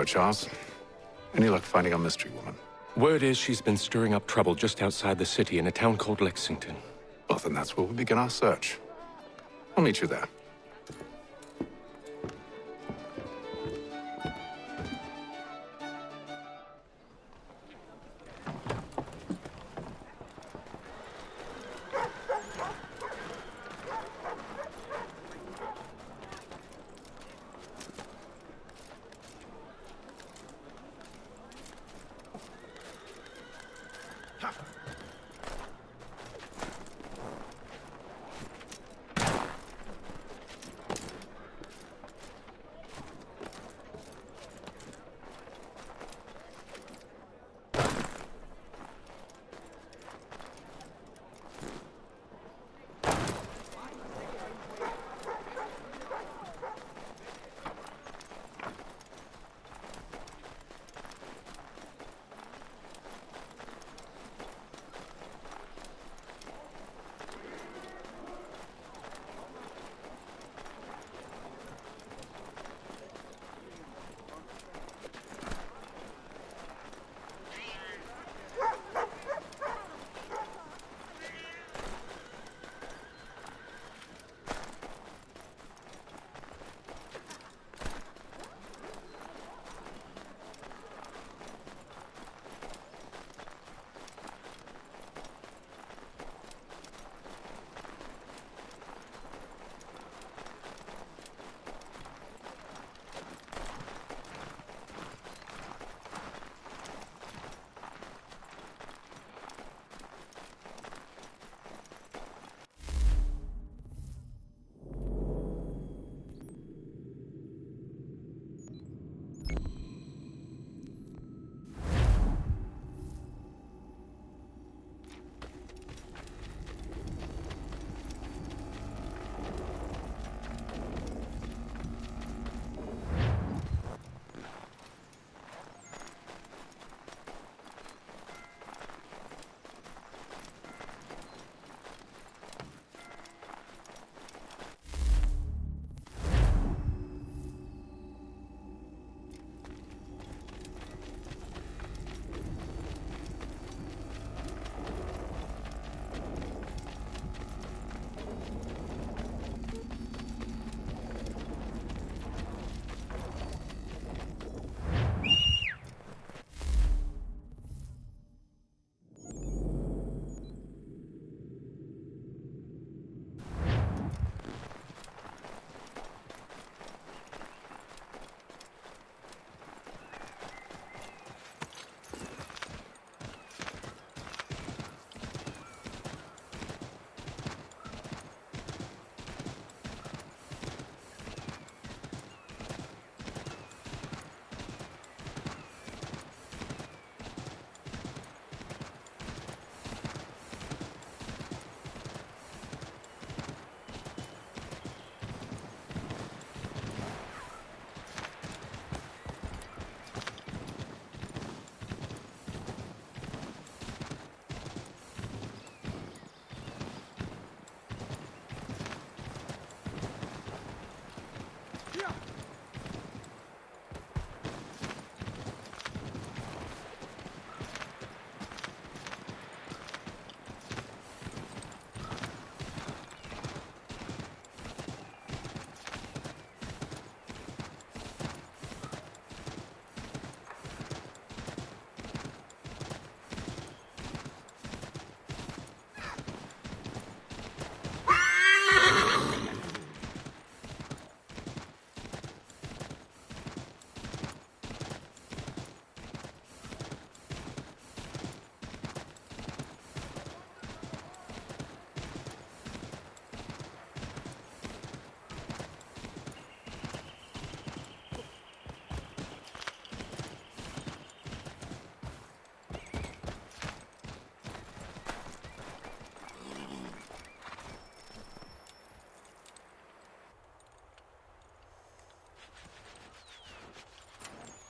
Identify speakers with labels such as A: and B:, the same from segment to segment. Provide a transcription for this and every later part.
A: Charles. Any luck finding our mystery woman?
B: Word is she's been stirring up trouble just outside the city in a town called Lexington.
A: Well, then that's where we begin our search. I'll meet you there.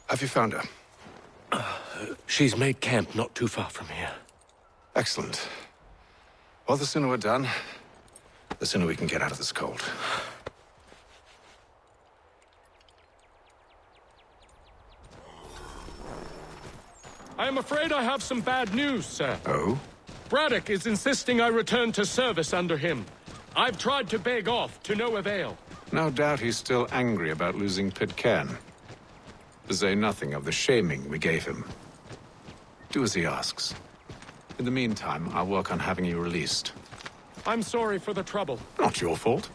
A: Have you found her?
B: She's made camp not too far from here.
A: Excellent. Well, the sooner we're done, the sooner we can get out of this cold.
B: I am afraid I have some bad news, sir.
A: Oh?
B: Braddock is insisting I return to service under him. I've tried to beg off, to no avail.
A: No doubt he's still angry about losing Pitcairn. To say nothing of the shaming we gave him. Do as he asks. In the meantime, I'll work on having you released.
B: I'm sorry for the trouble.
A: Not your fault.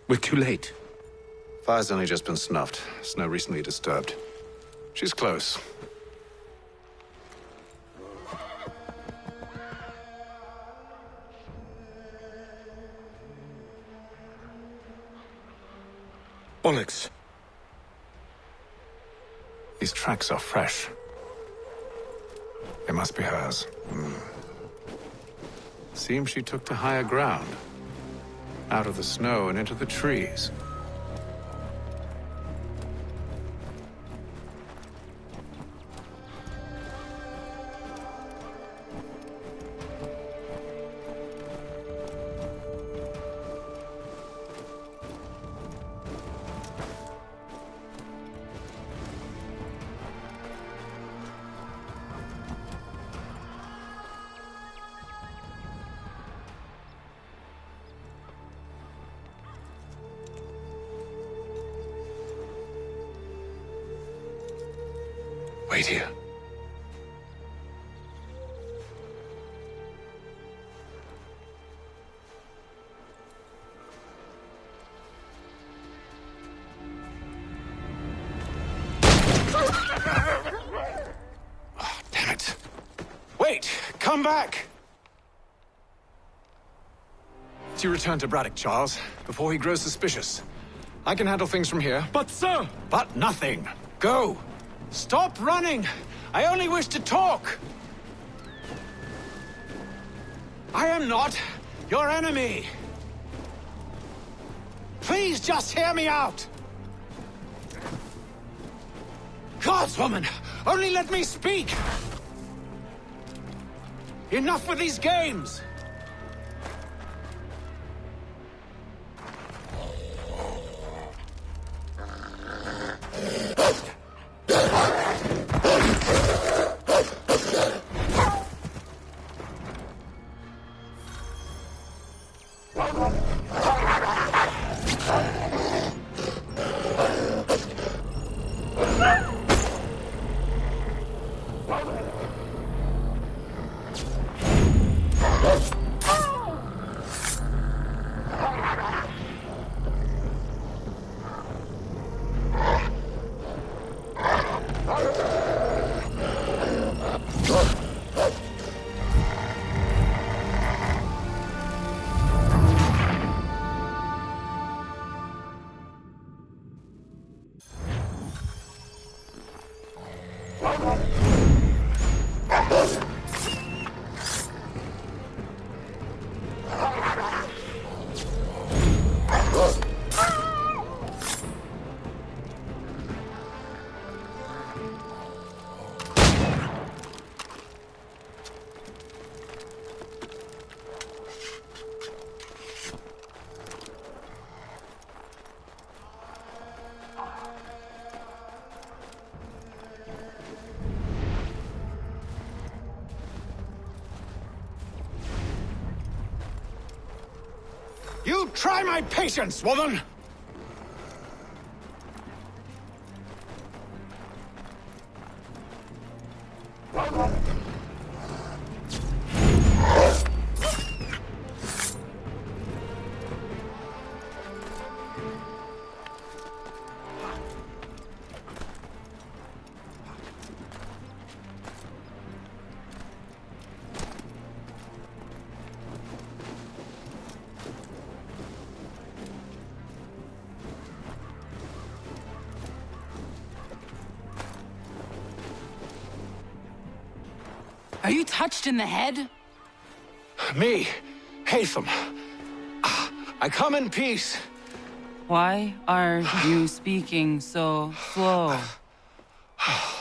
B: We're too late.
A: Fire's only just been snuffed. Snow recently disturbed. She's close.
B: Bollocks.
A: These tracks are fresh. They must be hers. Seems she took to higher ground. Out of the snow and into the trees. Wait here. Oh, damn it. Wait! Come back! You return to Braddock, Charles, before he grows suspicious. I can handle things from here.
B: But, sir!
A: But nothing. Go! Stop running! I only wish to talk! I am not your enemy! Please just hear me out! Gods, woman! Only let me speak! Enough with these games! You try my patience, woman!
C: Are you touched in the head?
A: Me, Hatham. I come in peace.
C: Why are you speaking so slow?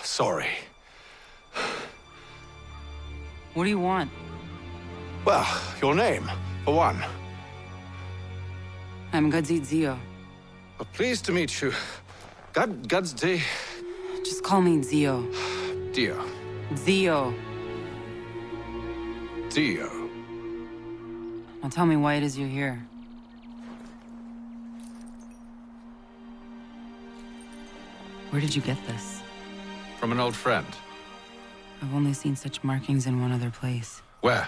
A: Sorry.
C: What do you want?
A: Well, your name, for one.
C: I'm Gadzit Zio.
A: Well, pleased to meet you. Gadsdi.
C: Just call me Zio.
A: Dio.
C: Zio.
A: Dio.
C: Now tell me why it is you're here. Where did you get this?
A: From an old friend.
C: I've only seen such markings in one other place.
A: Where?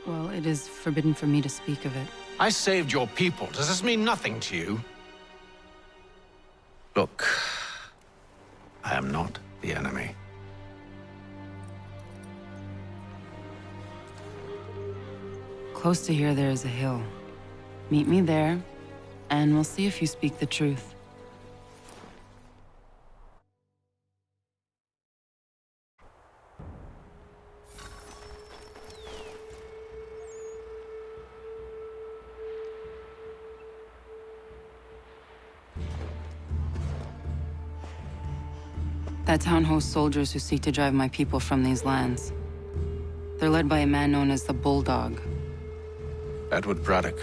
C: Well, it is forbidden for me to speak of it.
A: I saved your people. Does this mean nothing to you? Look, I am not the enemy.
C: Close to here, there is a hill. Meet me there, and we'll see if you speak the truth. That town hosts soldiers who seek to drive my people from these lands. They're led by a man known as the Bulldog.
A: Edward Braddock.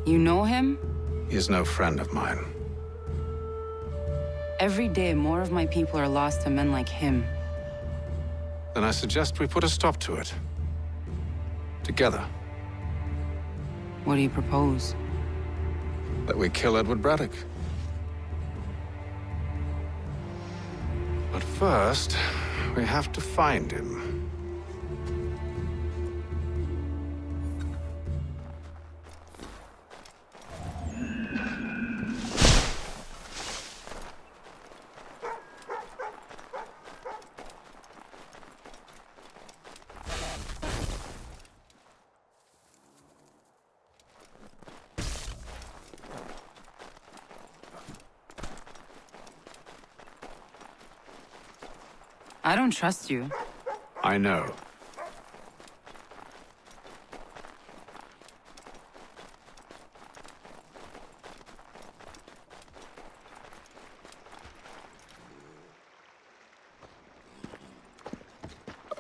C: You know him?
A: He is no friend of mine.
C: Every day, more of my people are lost to men like him.
A: Then I suggest we put a stop to it. Together.
C: What do you propose?
A: That we kill Edward Braddock. But first, we have to find him.
C: I don't trust you.
A: I know.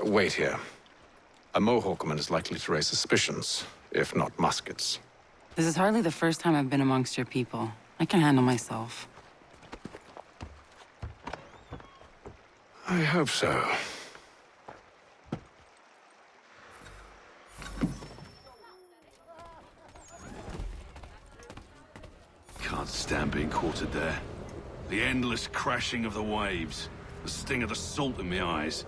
A: Wait here. A Mohawkman is likely to raise suspicions, if not muskets.
C: This is hardly the first time I've been amongst your people. I can handle myself.
A: I hope so.
D: Can't stand being quartered there. The endless crashing of the waves, the sting of the salt in my eyes,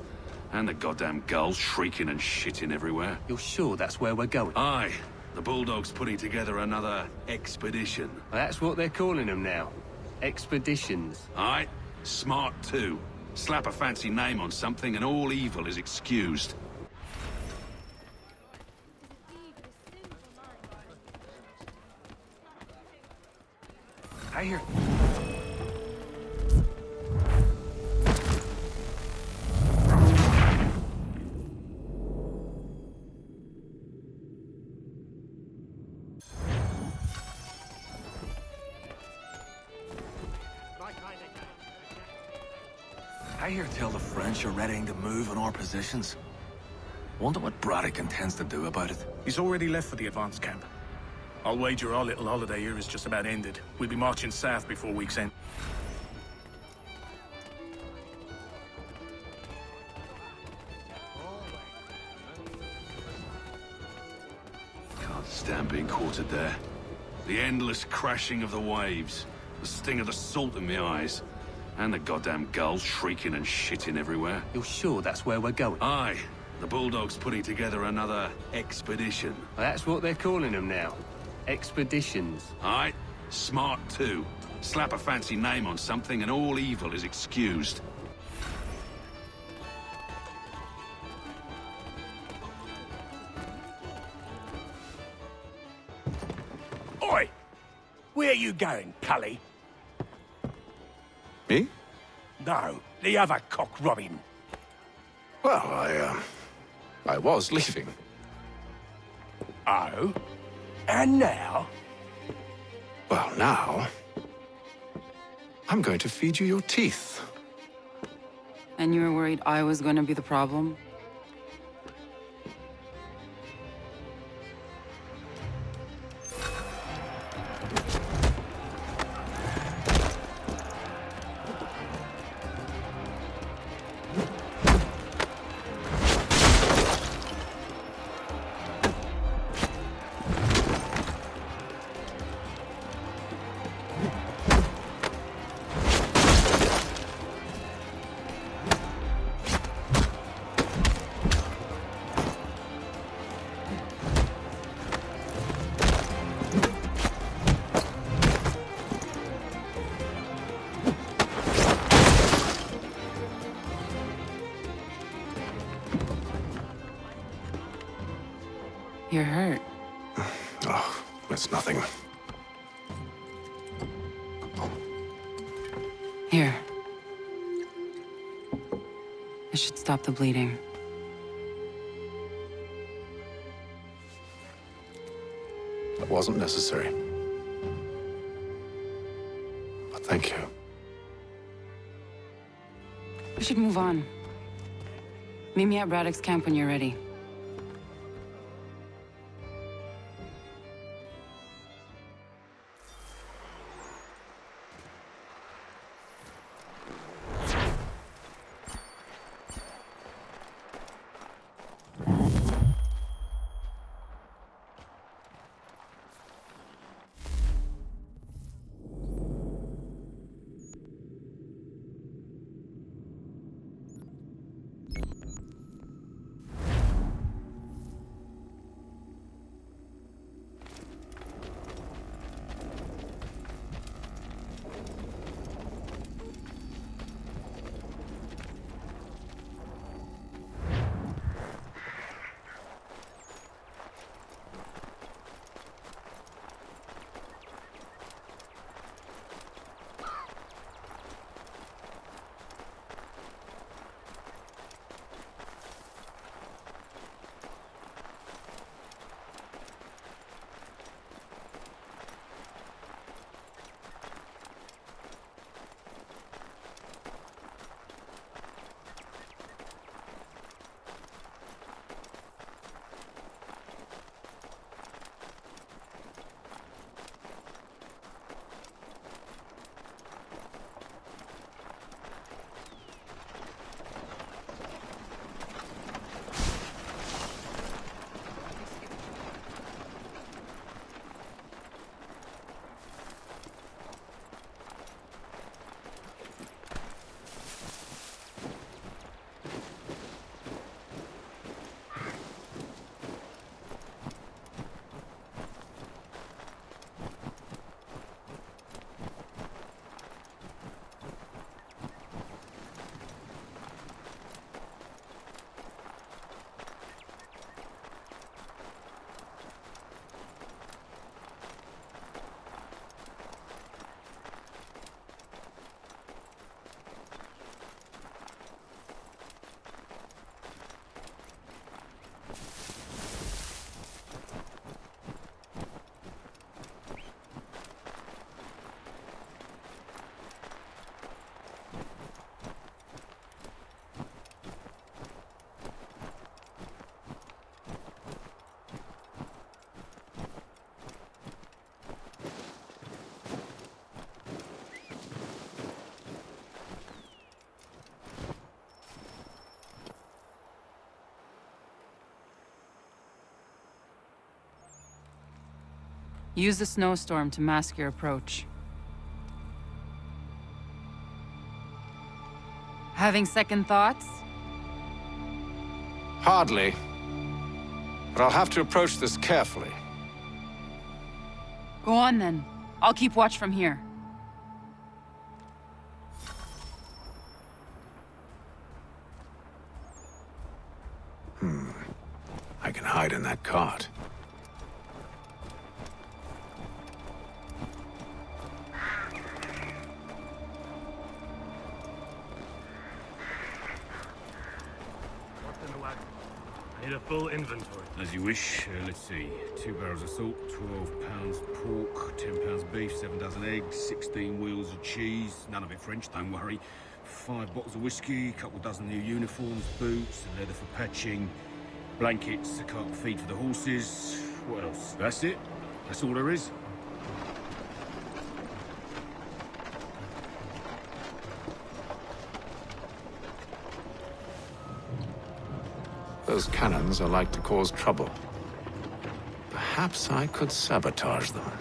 D: and the goddamn gulls shrieking and shitting everywhere.
E: You're sure that's where we're going?
D: Aye, the Bulldog's putting together another expedition.
E: Well, that's what they're calling them now. Expeditions.
D: Aye, smart too. Slap a fancy name on something and all evil is excused.
E: I hear...
F: I hear tell the French are readying to move on our positions. Wonder what Braddock intends to do about it.
G: He's already left for the advance camp. I'll wager our little holiday here is just about ended. We'll be marching south before week's end.
D: Can't stand being quartered there. The endless crashing of the waves, the sting of the salt in my eyes, and the goddamn gulls shrieking and shitting everywhere.
E: You're sure that's where we're going?
D: Aye, the Bulldog's putting together another expedition.
E: Well, that's what they're calling them now. Expeditions.
D: Aye, smart too. Slap a fancy name on something and all evil is excused.
H: Oi! Where you going, Cully?
A: Me?
H: No, the other cock Robin.
A: Well, I was leaving.
H: Oh? And now?
A: Well, now... I'm going to feed you your teeth.
C: And you were worried I was going to be the problem? You're hurt.
A: Oh, it's nothing.
C: Here. This should stop the bleeding.
A: That wasn't necessary. But thank you.
C: We should move on. Meet me at Braddock's camp when you're ready. Use the snowstorm to mask your approach. Having second thoughts?
A: Hardly. But I'll have to approach this carefully.
C: Go on then. I'll keep watch from here.
A: I can hide in that cart.
B: I need a full inventory.
I: As you wish. Let's see. 2 barrels of salt, 12 pounds pork, 10 pounds beef, 7 dozen eggs, 16 wheels of cheese. None of it French, don't worry. 5 bottles of whiskey, a couple dozen new uniforms, boots, leather for patching, blankets, a cart feed for the horses. What else? That's it. That's all there is.
A: Those cannons are like to cause trouble. Perhaps I could sabotage them.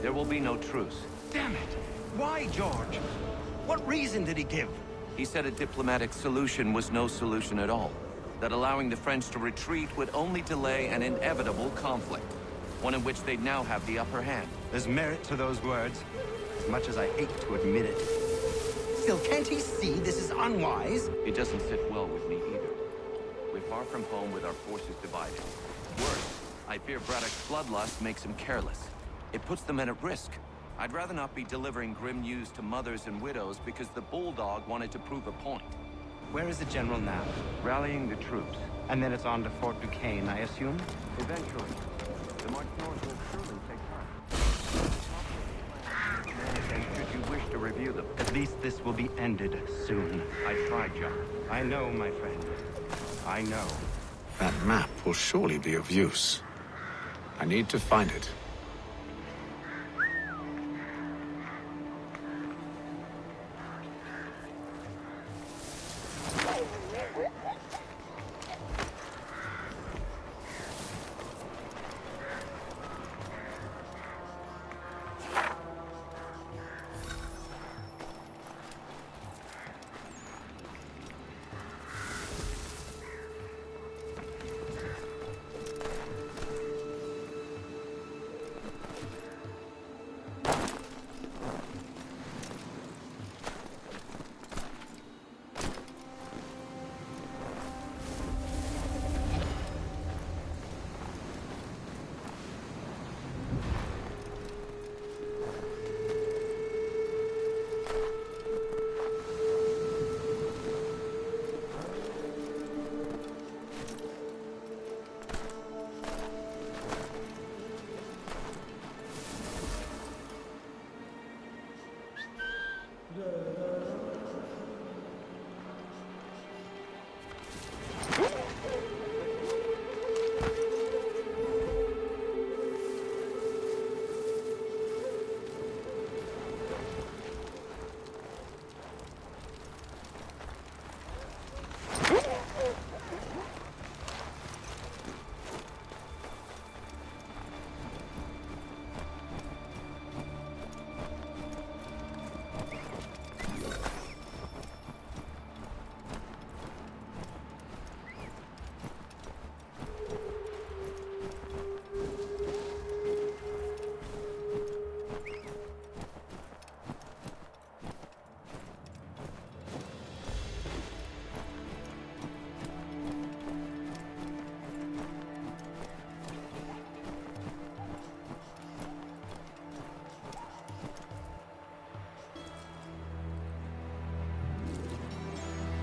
J: There will be no truce.
K: Damn it! Why, George? What reason did he give?
J: He said a diplomatic solution was no solution at all. That allowing the French to retreat would only delay an inevitable conflict. One in which they'd now have the upper hand.
K: There's merit to those words, as much as I hate to admit it. Still, can't he see this is unwise?
J: It doesn't sit well with me either. We're far from home with our forces divided. Worse, I fear Braddock's bloodlust makes him careless. It puts the men at risk. I'd rather not be delivering grim news to mothers and widows because the Bulldog wanted to prove a point.
K: Where is the general now?
J: Rallying the troops.
K: And then it's on to Fort Duquesne, I assume?
J: Eventually. The march north will surely take time. And should you wish to review them?
K: At least this will be ended soon.
J: I tried, John.
K: I know, my friend. I know.
A: That map will surely be of use. I need to find it.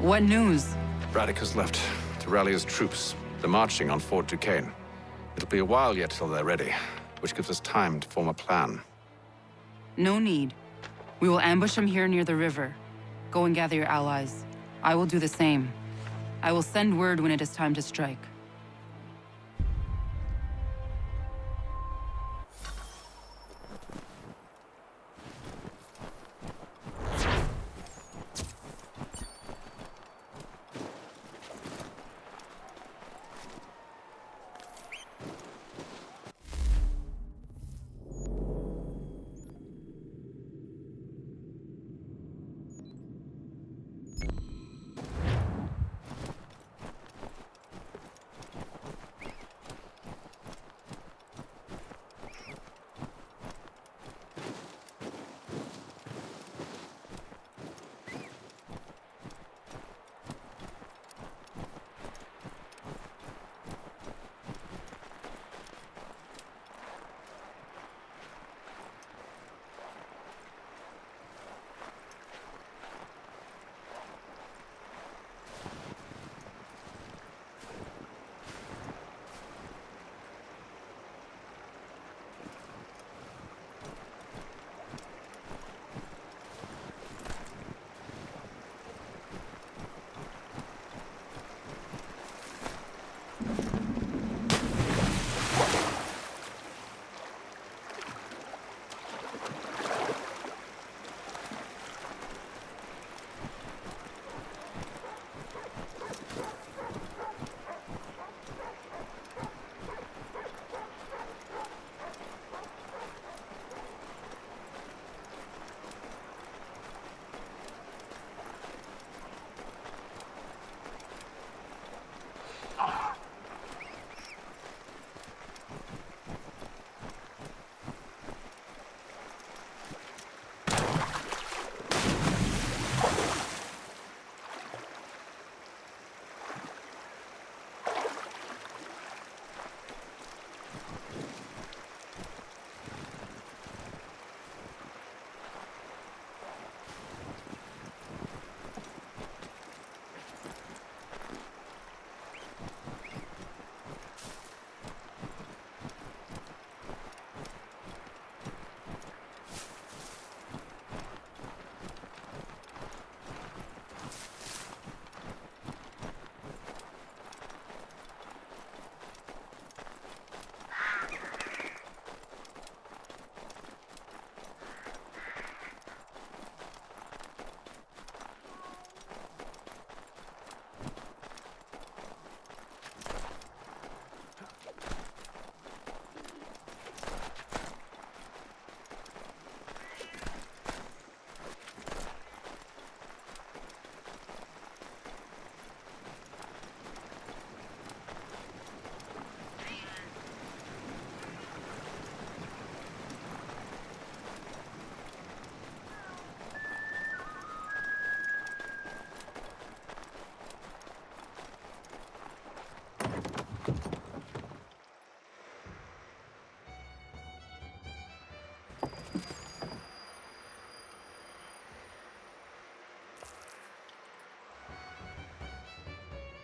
C: What news?
A: Braddock has left to rally his troops. They're marching on Fort Duquesne. It'll be a while yet till they're ready, which gives us time to form a plan.
C: No need. We will ambush them here near the river. Go and gather your allies. I will do the same. I will send word when it is time to strike.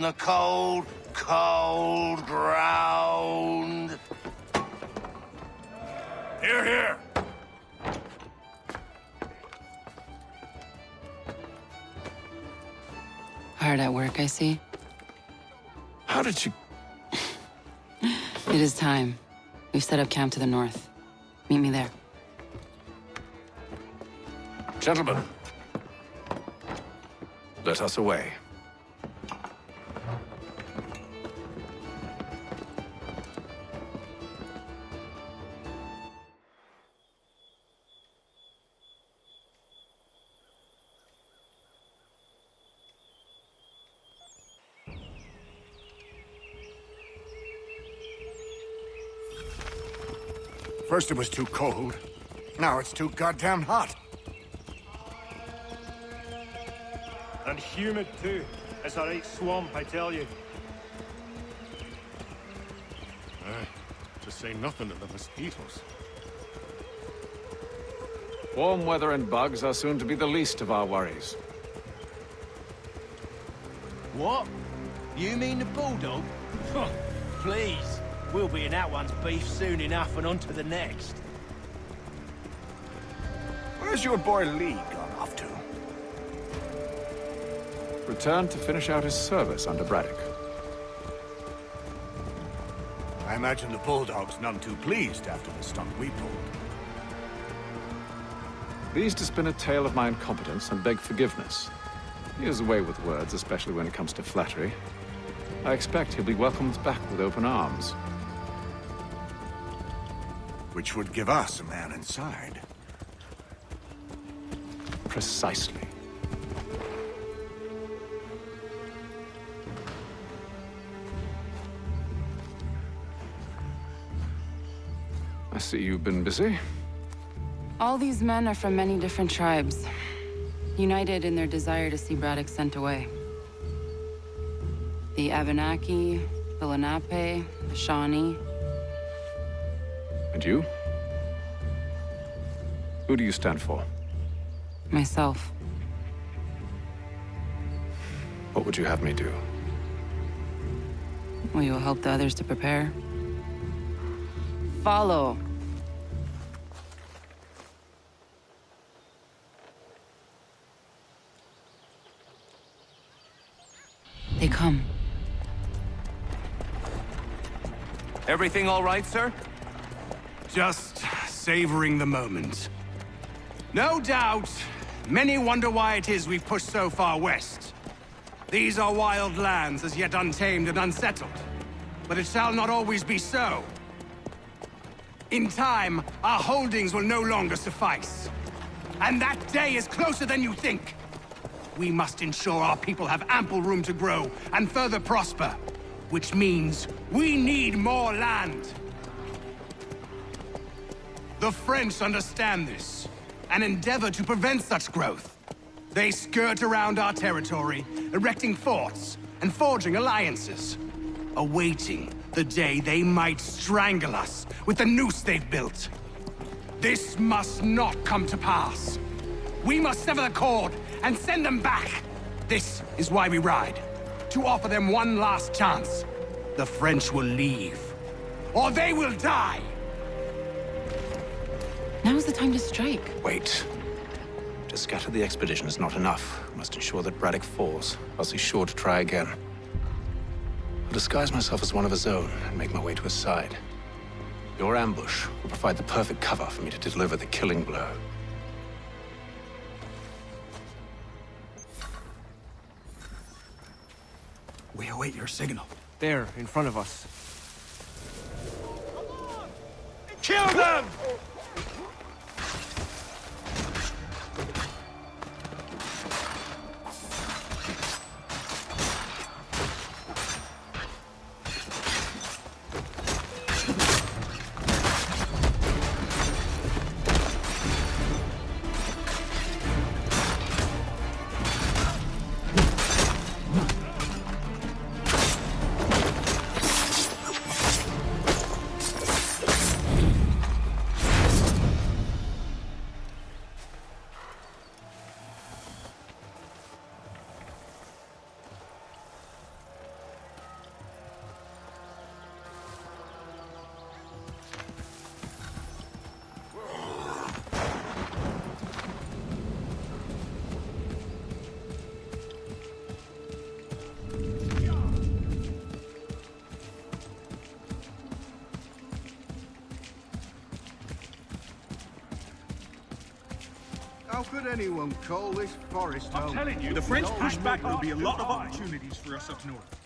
K: the cold, cold ground.
H: Here, here.
C: Hard at work, I see.
A: How did you...
C: It is time. We've set up camp to the north. Meet me there.
A: Gentlemen, let us away.
L: First it was too cold. Now it's too goddamn hot.
M: And humid too. It's a right swamp, I tell you.
L: To say nothing of the mosquitoes.
A: Warm weather and bugs are soon to be the least of our worries.
H: What? You mean the bulldog? Please. We'll be in that one's beef soon enough and on to the next.
L: Where's your boy Lee gone off to?
A: Returned to finish out his service under Braddock.
L: I imagine the bulldog's none too pleased after the stunt we pulled.
A: Pleased to spin a tale of my incompetence and beg forgiveness. He has a way with words, especially when it comes to flattery. I expect he'll be welcomed back with open arms.
L: Which would give us a man inside.
A: Precisely. I see you've been busy.
C: All these men are from many different tribes, united in their desire to see Braddock sent away. The Abenaki, the Lenape, the Shawnee.
A: And you? Who do you stand for?
C: Myself.
A: What would you have me do?
C: Will you help the others to prepare? Follow. They come.
J: Everything all right, sir?
N: Just savoring the moment. No doubt, many wonder why it is we've pushed so far west. These are wild lands, as yet untamed and unsettled. But it shall not always be so. In time, our holdings will no longer suffice. And that day is closer than you think. We must ensure our people have ample room to grow and further prosper. Which means we need more land. The French understand this, and endeavor to prevent such growth. They skirt around our territory, erecting forts and forging alliances, awaiting the day they might strangle us with the noose they've built. This must not come to pass. We must sever the cord and send them back. This is why we ride, to offer them one last chance. The French will leave, or they will die.
C: Now's the time to strike.
A: Wait. To scatter the expedition is not enough. We must ensure that Braddock falls, else he's sure to try again. I'll disguise myself as one of his own and make my way to his side. Your ambush will provide the perfect cover for me to deliver the killing blow.
N: We await your signal.
E: There, in front of us.
N: Kill them!
O: How could anyone call this forest home?
P: I'm telling you,
O: With
P: the French
O: no
P: push back, there'll be a
O: north
P: lot
O: to
P: of
O: hide?
P: opportunities for us up north.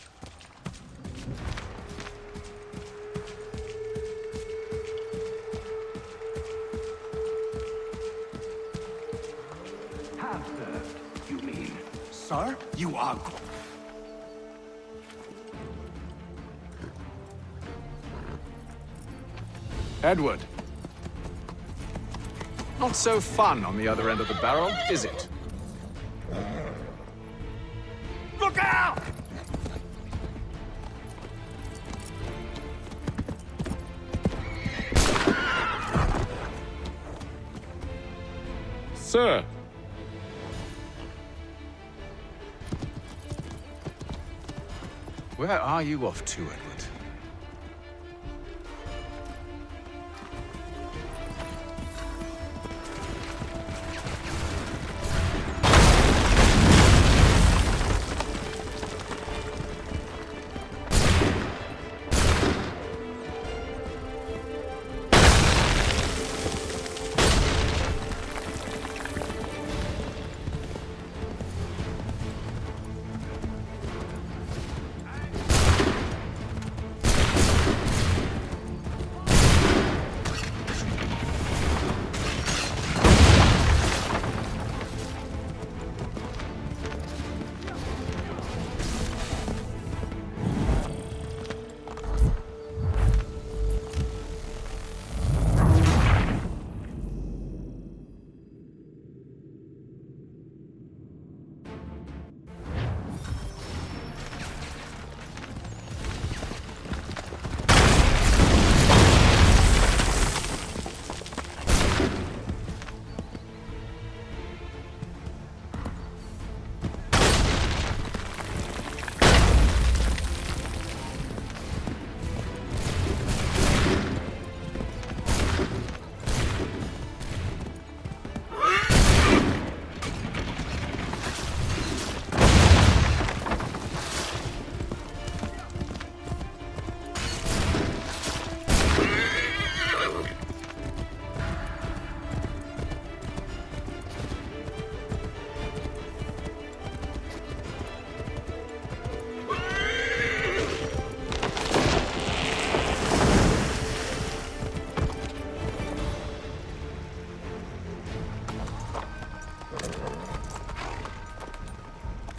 F: Have served, you mean? Sir, you are...
A: Edward. Not so fun on the other end of the barrel, is it?
P: Look out!
B: Sir!
A: Where are you off to, Edward?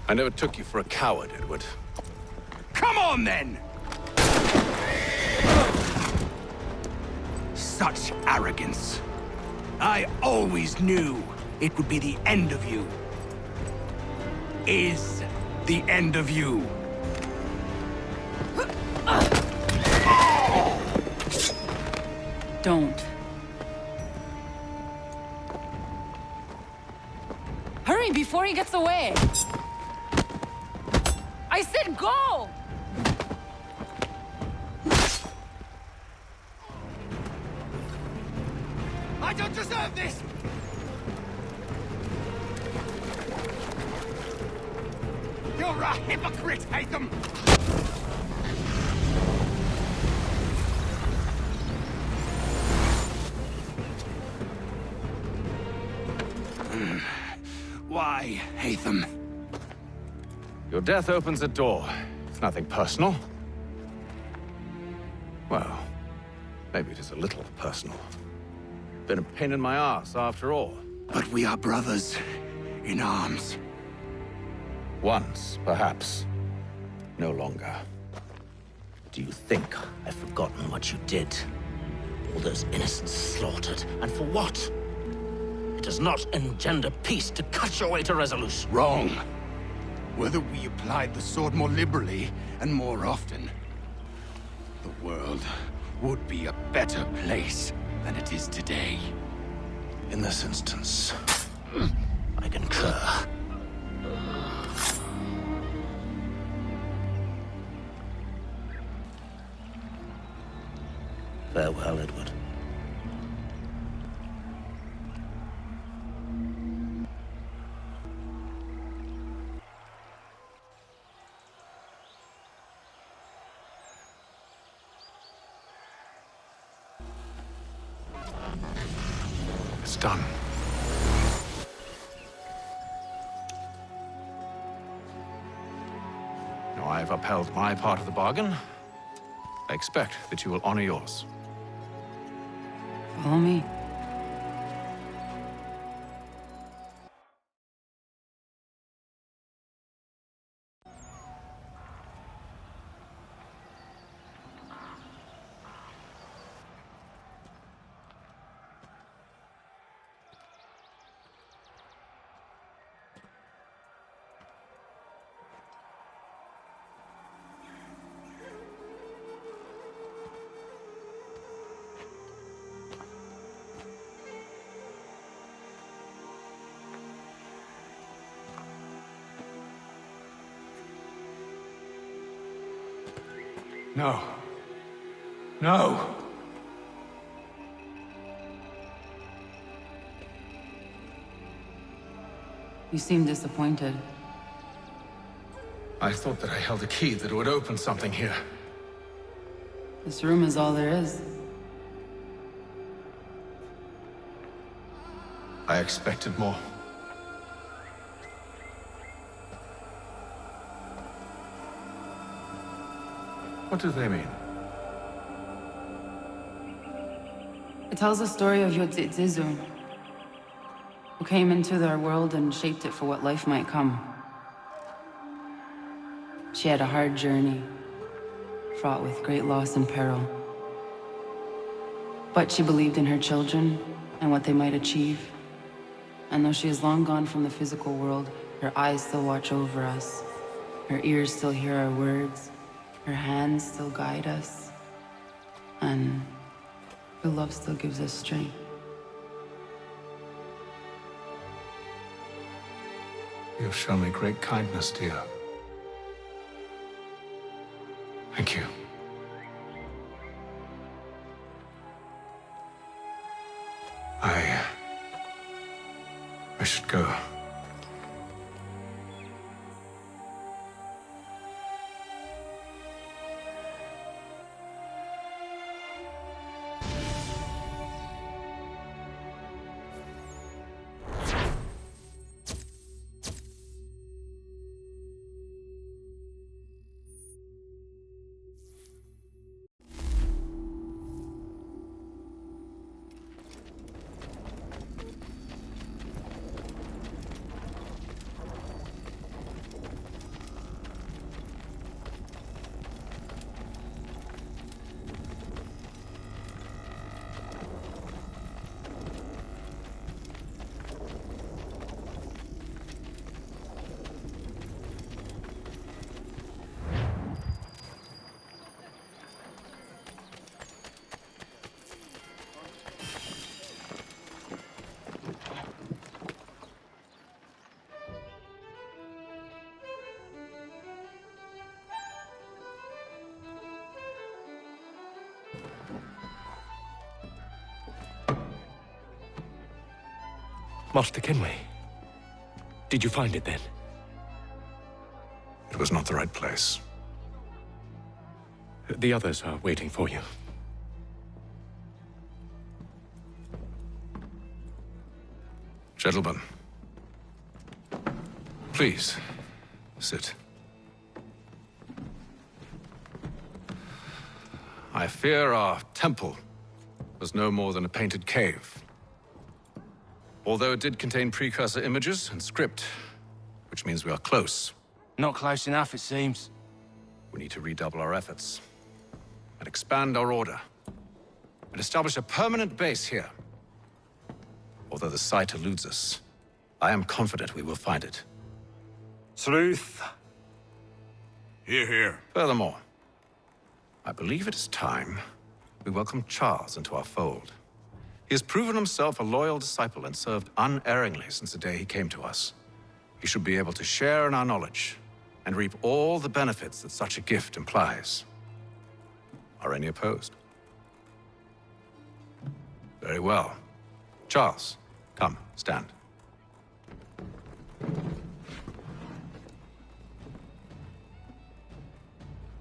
A: I never took you for a coward, Edward.
N: Come on, then! Such arrogance. I always knew it would be the end of you. Is the end of you.
C: Don't. Hurry before he gets away! I said go!
N: I don't deserve this! You're a hypocrite, Hatham! Why, Hatham?
A: Your death opens a door. It's nothing personal. Well, maybe it is a little personal. Been a pain in my ass, after all.
N: But we are brothers in arms.
A: Once, perhaps. No longer.
Q: Do you think I've forgotten what you did? All those innocents slaughtered, and for what? It does not engender peace to cut your way to resolution.
N: Wrong. Whether we applied the sword more liberally and more often, the world would be a better place than it is today.
Q: In this instance, I concur. Farewell, Edward.
A: It's done. I've upheld my part of the bargain, I expect that you will honor yours.
C: Follow me.
N: No. No!
C: You seem disappointed.
A: I thought that I held a key that would open something here.
C: This room is all there is.
A: I expected more. What do they mean?
C: It tells the story of Yotzizun, who came into their world and shaped it for what life might come. She had a hard journey, fraught with great loss and peril. But she believed in her children and what they might achieve. And though she is long gone from the physical world, her eyes still watch over us. Her ears still hear our words. Her hands still guide us. And her love still gives us strength.
A: You have shown me great kindness, dear. Thank you. I should go.
B: Master Kenway. Did you find it then?
A: It was not the right place.
B: The others are waiting for you.
A: Gentlemen, please, sit. I fear our temple was no more than a painted cave. Although it did contain precursor images and script, which means we are close.
H: Not close enough, it seems.
A: We need to redouble our efforts and expand our order and establish a permanent base here. Although the site eludes us, I am confident we will find it.
M: Truth.
A: Hear, hear. Furthermore, I believe it is time we welcome Charles into our fold. He has proven himself a loyal disciple and served unerringly since the day he came to us. He should be able to share in our knowledge and reap all the benefits that such a gift implies. Are any opposed? Very well. Charles, come, stand.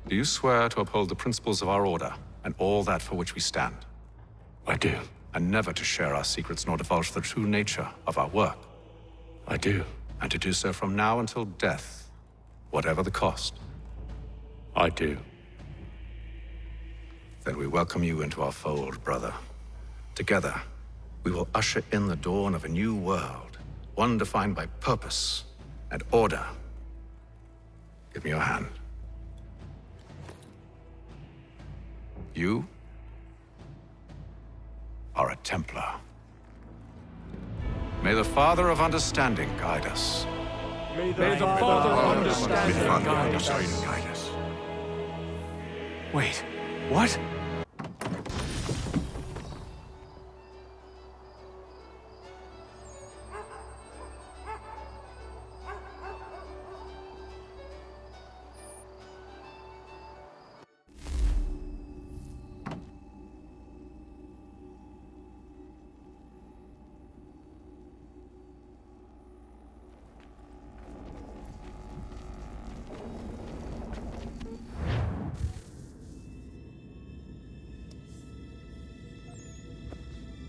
A: Do you swear to uphold the principles of our order and all that for which we stand?
B: I do.
A: And never to share our secrets nor divulge the true nature of our work?
B: I do.
A: And to do so from now until death, whatever the cost?
B: I do.
A: Then we welcome you into our fold, brother. Together, we will usher in the dawn of a new world, one defined by purpose and order. Give me your hand. You are a Templar. May the Father of Understanding guide us.
B: May the Father of Understanding
A: guide us.
N: Wait, what?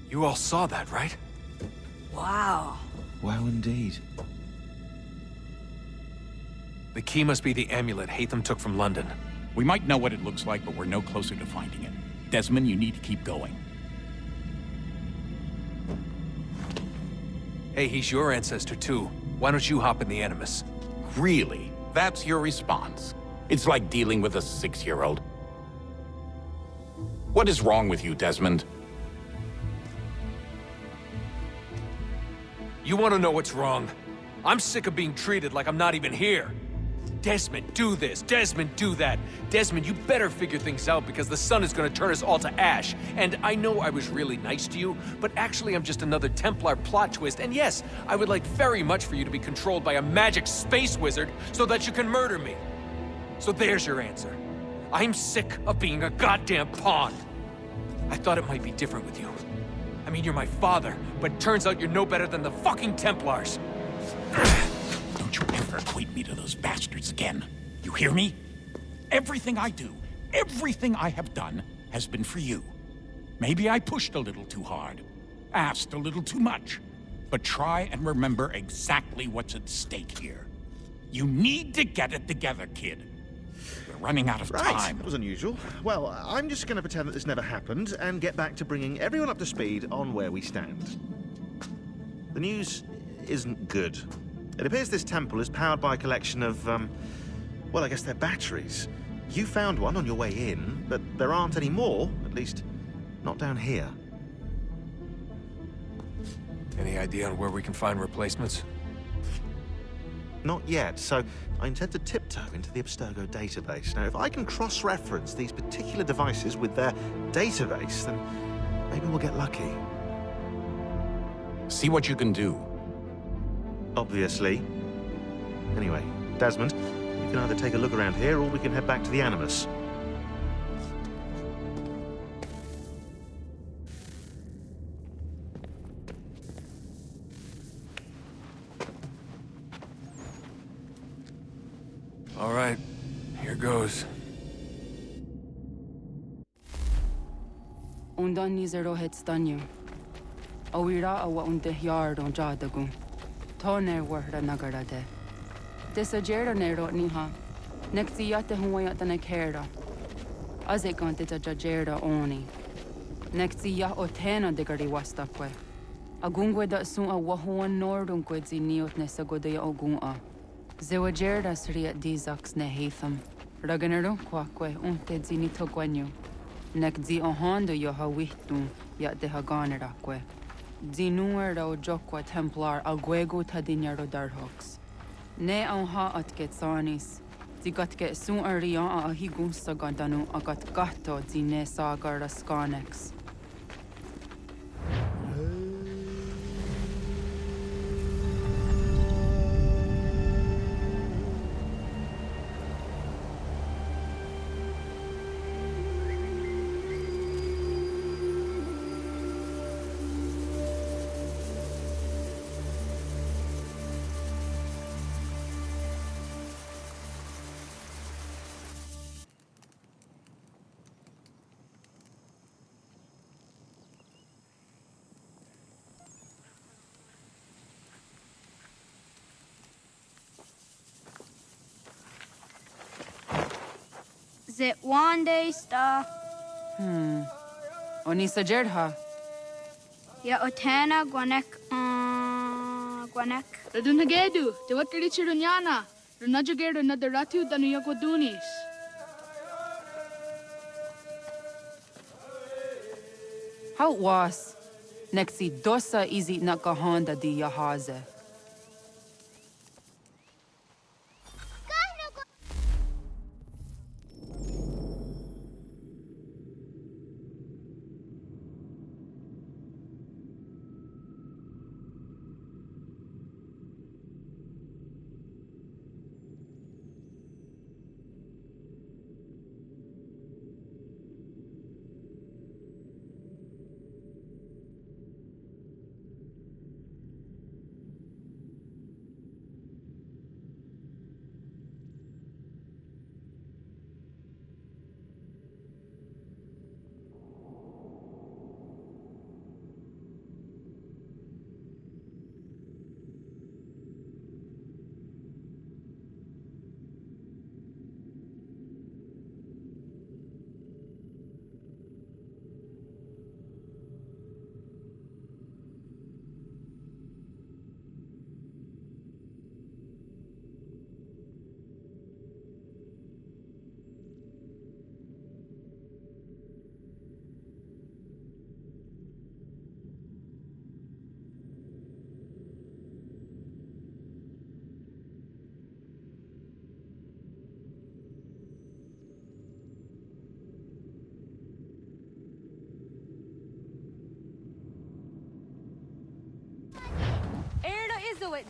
N: You all saw that, right?
R: Wow.
S: Wow, indeed.
N: The key must be the amulet Hatham took from London.
T: We might know what it looks like, but we're no closer to finding it. Desmond, you need to keep going.
N: Hey, he's your ancestor too. Why don't you hop in the Animus?
T: Really? That's your response? It's like dealing with a 6-year-old. What is wrong with you, Desmond?
N: You want to know what's wrong? I'm sick of being treated like I'm not even here. Desmond, do this. Desmond, do that. Desmond, you better figure things out because the sun is going to turn us all to ash. And I know I was really nice to you, but actually I'm just another Templar plot twist. And yes, I would like very much for you to be controlled by a magic space wizard so that you can murder me. So there's your answer. I'm sick of being a goddamn pawn. I thought it might be different with you. I mean, you're my father, but turns out you're no better than the fucking Templars.
T: Don't you ever equate me to those bastards again. You hear me? Everything I do, everything I have done, has been for you. Maybe I pushed a little too hard, asked a little too much, but try and remember exactly what's at stake here. You need to get it together, kid. We're running out of time.
U: That was unusual. Well, I'm just going to pretend that this never happened and get back to bringing everyone up to speed on where we stand. The news isn't good. It appears this temple is powered by a collection of, well, I guess they're batteries. You found one on your way in, but there aren't any more, at least not down here.
N: Any idea on where we can find replacements?
U: Not yet, so I intend to tiptoe into the Abstergo database. Now, if I can cross-reference these particular devices with their database, then maybe we'll get lucky.
T: See what you can do.
U: Obviously. Anyway, Desmond, you can either take a look around here, or we can head back to the Animus.
N: All right, here goes.
C: Undan nizero het stanyu. Awira awa unde yard on jadagun. Toner warda nagarade. Desajera nero niha. Nekti yate huwayat na kera. Azekante jajera oni. Nekti ya otena degari wastakwe. Agungwe da sun a wahuan nordun kwedzi niot nesagodaya ogun a. Zewajerda sriat dizax ne Hatham. Raganero kwakwe unte zini togwanyu. Nek zi ohondo yo hawihtun yat de haganerakwe. Zinuer o jokwa Templar agwego tadinyaro darhox. Ne ha atket sanis. Zigatke sun arian a higun sagandanu agat gatto zine sagar skanex.
S: Zit one day sta.
C: Onisa Jerdha.
S: Ya otana gwanek gwanek.
V: Radunagedu, de watri chirunyana. Runajagedu nadaratu danu yakodunis.
C: How was? Nexi dosa izi nakahonda di yahaze.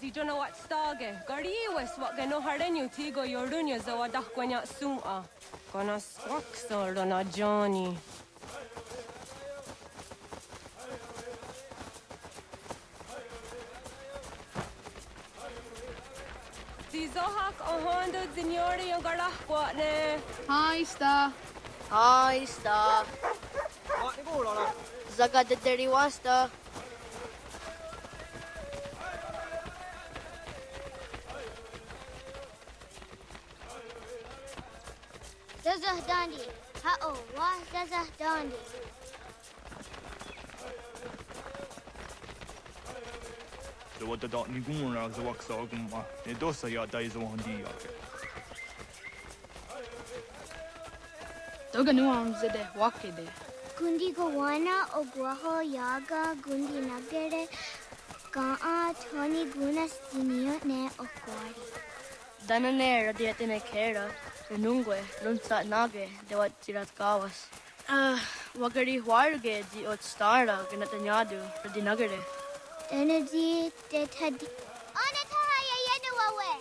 W: Di don't know what stage. Gari was what gano harenu tigo yorunya zawa dakwanya suma. Gonna struck on a Johnny. Di zohak a hondo signori yung garahquatne.
V: Hi, sta.
S: Hi, sta. Zaga de deriwasta.
X: Zazah Dandi. Ha-oh, wah Zazah Dandi.
M: The what the dot niguna the wax ogma. Ne dosa ya days on the
V: Toga nuam zede wakede.
X: Gundi Gawana Oguaho Yaga Gundi Nagere Gaa Tony Gunas Dinio Ne Okwari.
S: Danane radiatine kera. Nungue, runsa nage, de wat tirat kawas. Wagari huarge di ot stara, ganatanyadu, di nagare.
X: Energy de tadi. Onatahaya Yenuawe.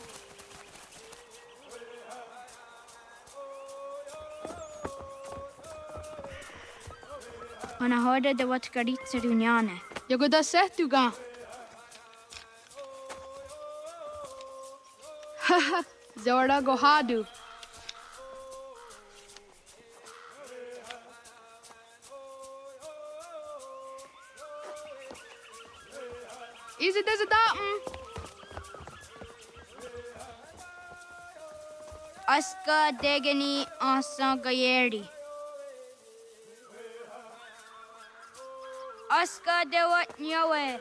S: Ana hoda de wat karitsa runyane.
V: Yagoda setuga. Haha, Zora Gohadu. Is it as a datum?
S: Aska degani asa gayeri. Aska de wat nyawe.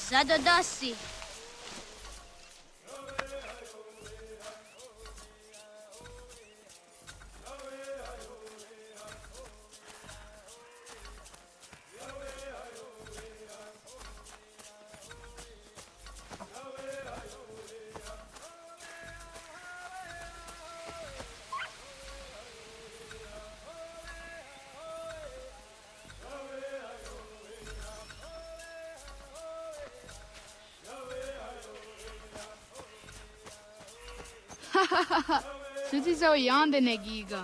S: Zadodasi.
V: Suti so yande negiga.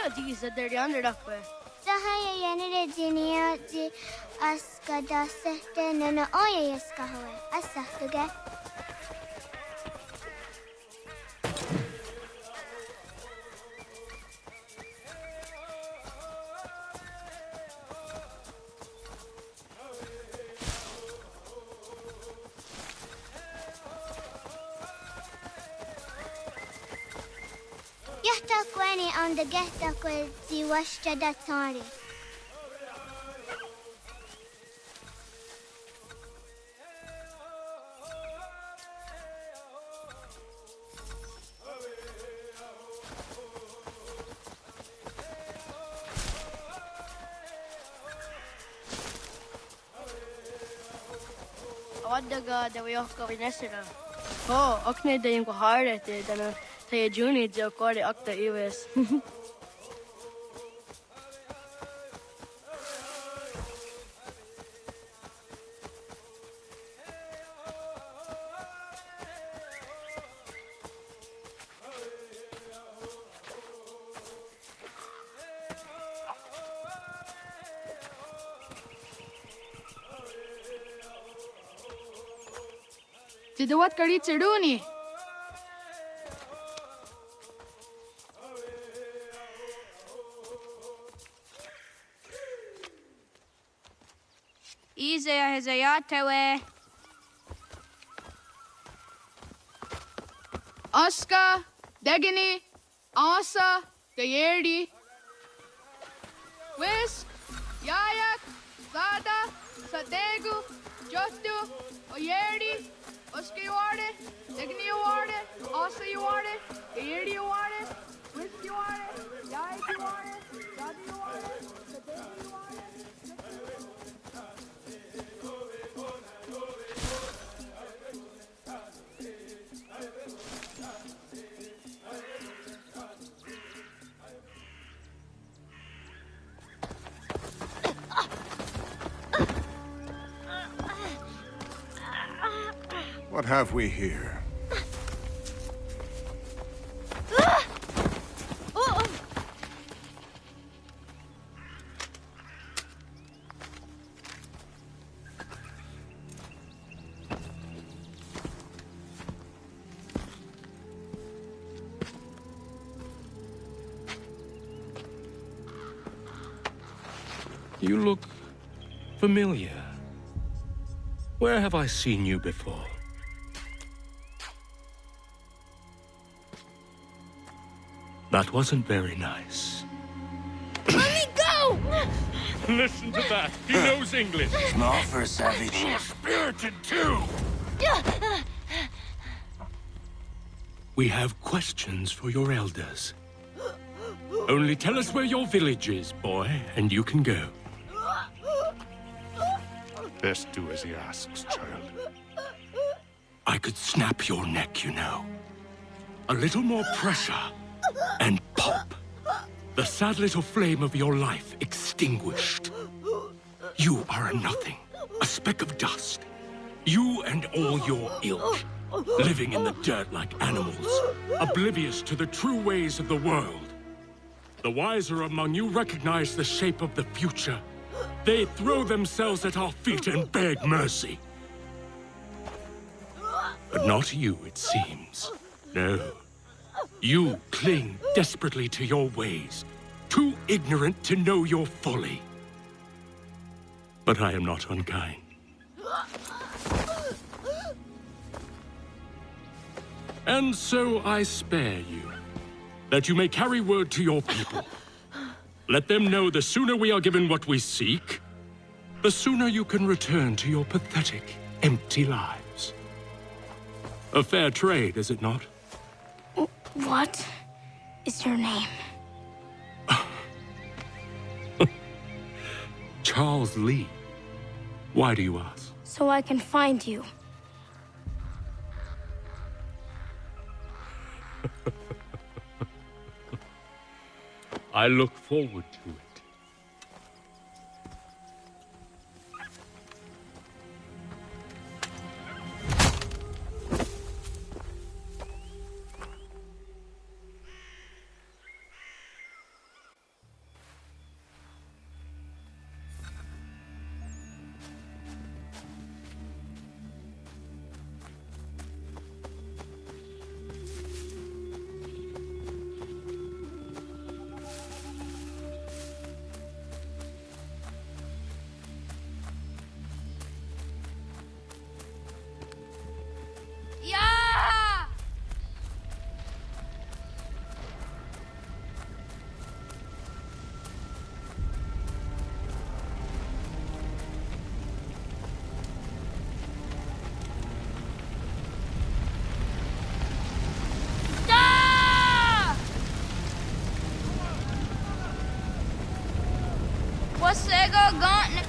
S: these are the under up.
X: Sahaya Yanere Ginio di Askada Sete Nana Oya Yaskahoe. Asahtuga. Yahtakweni on the Gehtakwe di Washtadatari.
S: Wadaga the Wyoka Vinesira. Oh, Okne de Yunko Harde, then a Tayajuni, the Okori Okta Iwes.
V: Did the what kari cheduni?
S: Easy as a yatewe.
V: Aska, Degini, Asa, Gayerdi. Whisk, Yayak, Zada, Sadegu, Jostu, Oyerdi. Oska you are it, Degni you are it, Asa you are it, Gayerdi you are it, Whisk you are it, Yayak you are it, Zada you are it, Sadegu you are it.
L: What have we here?
B: You look familiar. Where have I seen you before? That wasn't very nice.
X: Let me go!
B: Listen to that. He knows English.
F: Small for a savage.
B: Spirited too. We have questions for your elders. Only tell us where your village is, boy, and you can go.
A: Best do as he asks, child.
B: I could snap your neck, you know. A little more pressure, and pop. The sad little flame of your life extinguished. You are a nothing, a speck of dust. You and all your ilk, living in the dirt like animals, oblivious to the true ways of the world. The wiser among you recognize the shape of the future. They throw themselves at our feet and beg mercy. But not you, it seems. No. You cling desperately to your ways, too ignorant to know your folly. But I am not unkind. And so I spare you, that you may carry word to your people. Let them know the sooner we are given what we seek, the sooner you can return to your pathetic, empty lives. A fair trade, is it not?
X: What is your name?
B: Charles Lee. Why do you ask?
X: So I can find you.
B: I look forward to it.
V: Você gone.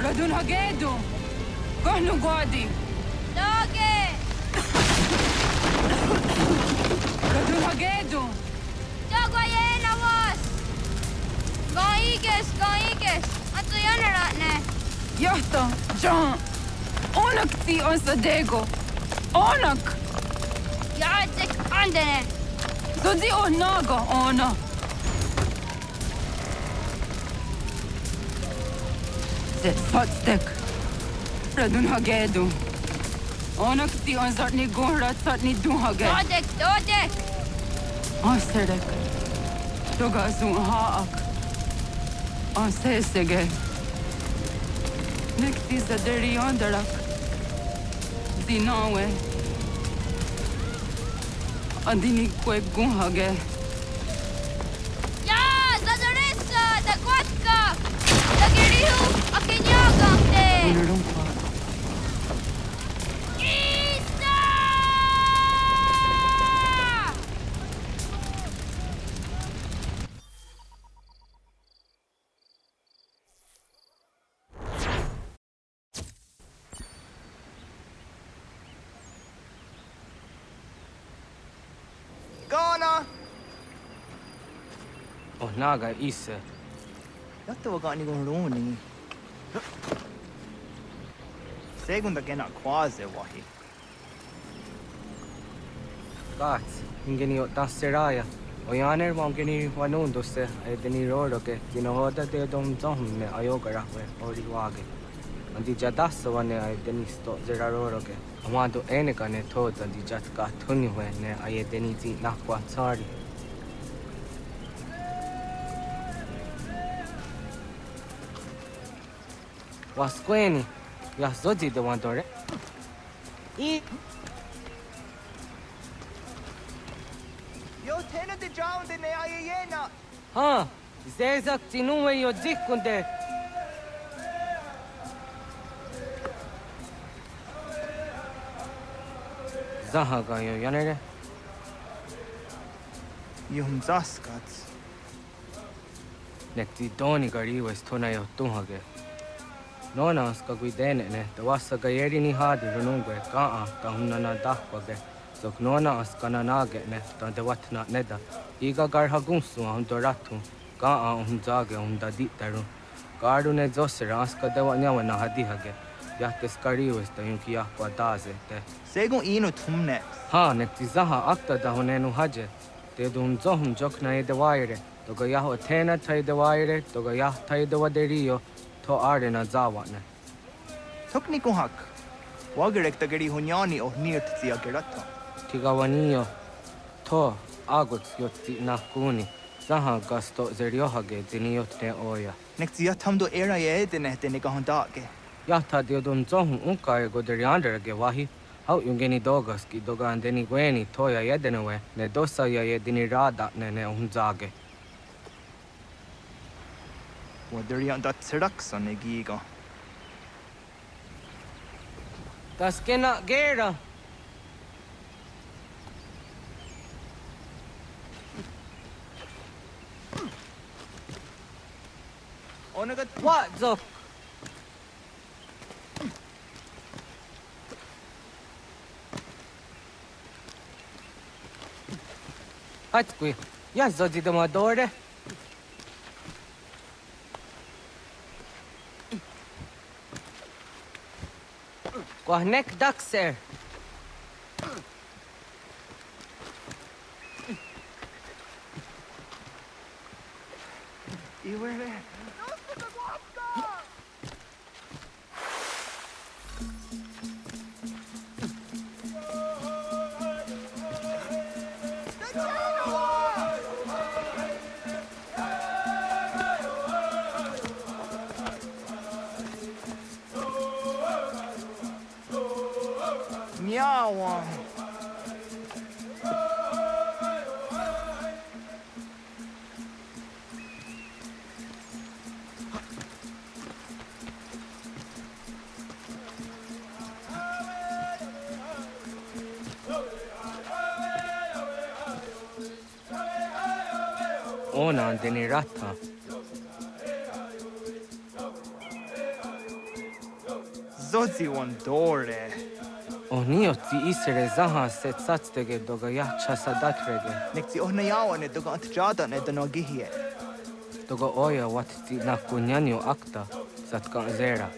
W: Radun hagedu. Kohnu gwadi.
V: Doge.
W: Radun hagedu.
V: Dogoyena was. Goiges. Atu yanaratne.
W: Yohto, John. Onak ti on sadego. Onak.
V: Yadzik andene.
W: Dodi onaga ona. Zet fatstek. Radun hagedu. Onak ti on zartni gunra zartni duhage.
V: Dodek.
W: Asedek. Doga zun haak. Ansesege. Nekti zaderi ondarak. Dinawe. Andini kwe gunhage.
V: Ya, zadaressa, da kwatka. Da giriu, akinyaga te.
W: Unarumpa.
H: Ghana!
E: Oh, naga isa.
H: Yatta wa gani gon roni. Segunda gena quase wahi.
E: Gats, ingeni o tasseraya. O yaner mongeni wanundo se edeni roro ke tinohoda de dom zohne ayoga rahwe ori wage. Andi jadasa wane edeni sto zera roro ke. Amado eneka ne toda di jatka thuni hwe ne ayedeni ti nakwa tsari. Wasqueni, ya zoji de wandore.
H: Yo tena de drowned in the ayena.
E: Ha, zezak tinuwe yo dikunde. Zahaga yo yanere.
H: Yum zaskats.
E: Nekti doni gari was tona yo tuhage. Nona ska guidene ne, da wasa gayeri ni hadi runungwe kaa ta hunana dakwage. Sok nona askana nage ne, ta de watna neda. Iga garha gunsu hum doratu, kaa zage da ditaru. Gardu ne zosera aska dewa nyawa na hadi hage. Yahtes kariwes ta yunki yahkwa daze te.
H: Segun inu tumne.
E: Ha, nekti zaha akta da hunenu haje. Te dum zohum jokna e de waire. Toga yaho atena tai de waire, toga yah tai de waderio. To are na zawane.
H: Tokni kuhak. Wagerek tagari hunyani o nirt zia gerato.
E: Tigawanio. To aguts yotti na kuni. Zaha gasto zeriohage diniotne oya.
H: Nekti yatamdo era ye dene dene gahondage.
E: Yata diodum zohum unkai goderianderage wahi. Hau yungeni dogas ki dogan deni gweni toya yedenewe. Ne dosa ya yedini rada ne unzage.
H: Waderian dat serakson e giga.
E: Das kena gera.
H: Onagat
E: what zok? Hatqui. Ya zodi de madore. Quahnek daxer.
H: Iwere.
E: Nyawa. Ona deni rata.
D: Zodzi one dore.
E: Oni oti isere zaha set satstege doga yacha sadatrege.
D: Nekti ohnayawa ne doga atjada ne donogihie.
E: Doga oya wat ti na kunyanyo akta satkan zera.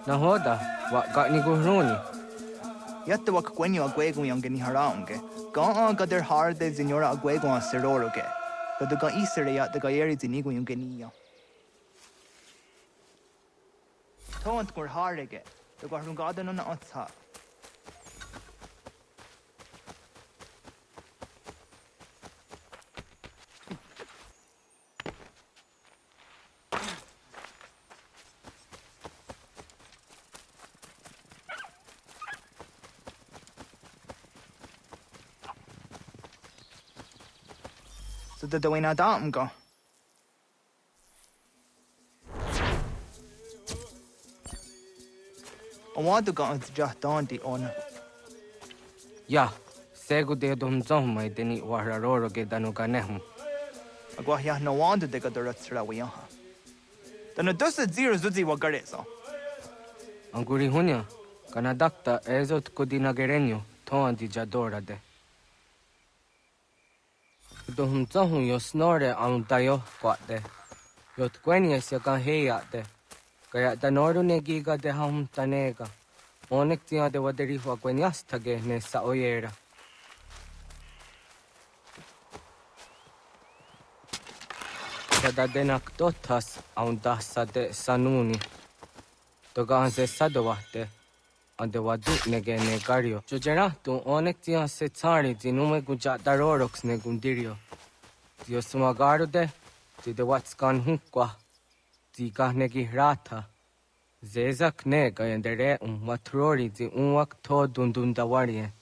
E: Nahoda, wa got ni guruni.
D: Yatta wak kwenyo agwego yang geni haraunge. Ga gader harde zinora agwego an seroroge. Gado ga isere ya daga yeri zinigo yung geniya. Toant gur harege. Daga harungada no na otsa. So the wena dam go. I want to go into just Dante on.
E: Ya, segu de dom zomai deni wararoro ge danuga nehum.
D: Agwa ya no wanda de gadara tsrawiya. Dana dosa zero zuzi wagaresa.
E: Anguri hunya, kana dakta ezot kodina gerenyo, toan di jadora de. Dohum zahun yo snore ang dayo kwate. Yot kwenye siya ka heya de. Kaya danoru ne giga de ham tanega. Onek tiya de waderi wa kwenyas tage ne sa oyera. Sada denak dotas ang dasa de sanuni. Toga anse sadawate. Ande wadu nege negario. Jojera tu onek tiya se tsari zinume guja daroroks ne gundirio. Dio sumagaro de, ti de watskan hunkwa. Ti kahnegi rata. Zezak nega yendere matrori zi unwak to dundundawarie.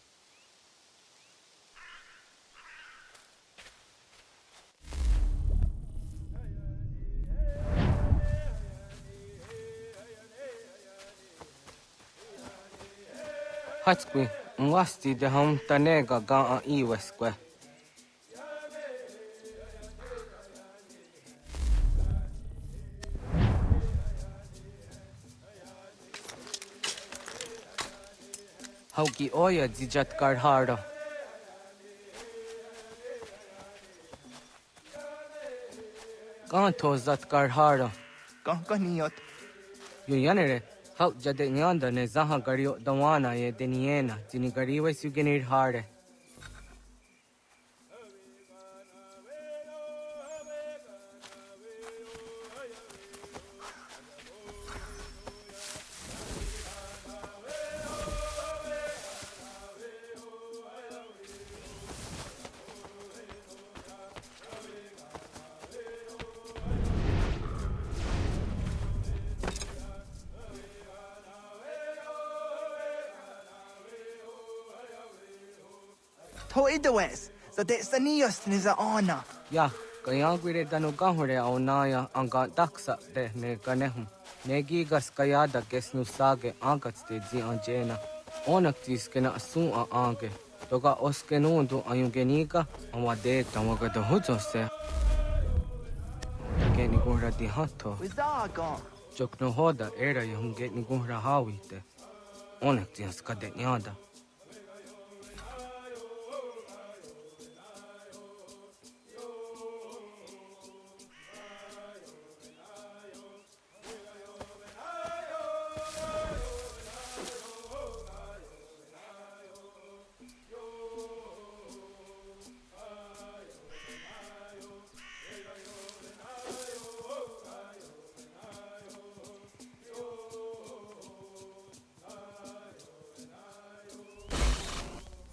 E: Hatskwi, mwasti de ham tanega ga a iweskwe. Hauki oya zijat karhara. Kanto zat karhara.
D: Kankaniyot.
E: Yuyanere, hau jade nyanda ne zaha gario dawana ye deniena, jini gariwe sugenir hare.
D: To idawes, so de sanios niza ana.
E: Ya, kaya gwire danu gahure au naya anga daksa de ne ganehum. Negi gas kaya da gesnu sage angats de zi anjena. Onak tis kena asun a ange. Toga oskenundu ayungenika amade tamaga da hujose. Geni gura di hatto.
D: Wizaga.
E: Jokno hoda era yung geni gura hawite. Onak tis kade nyada.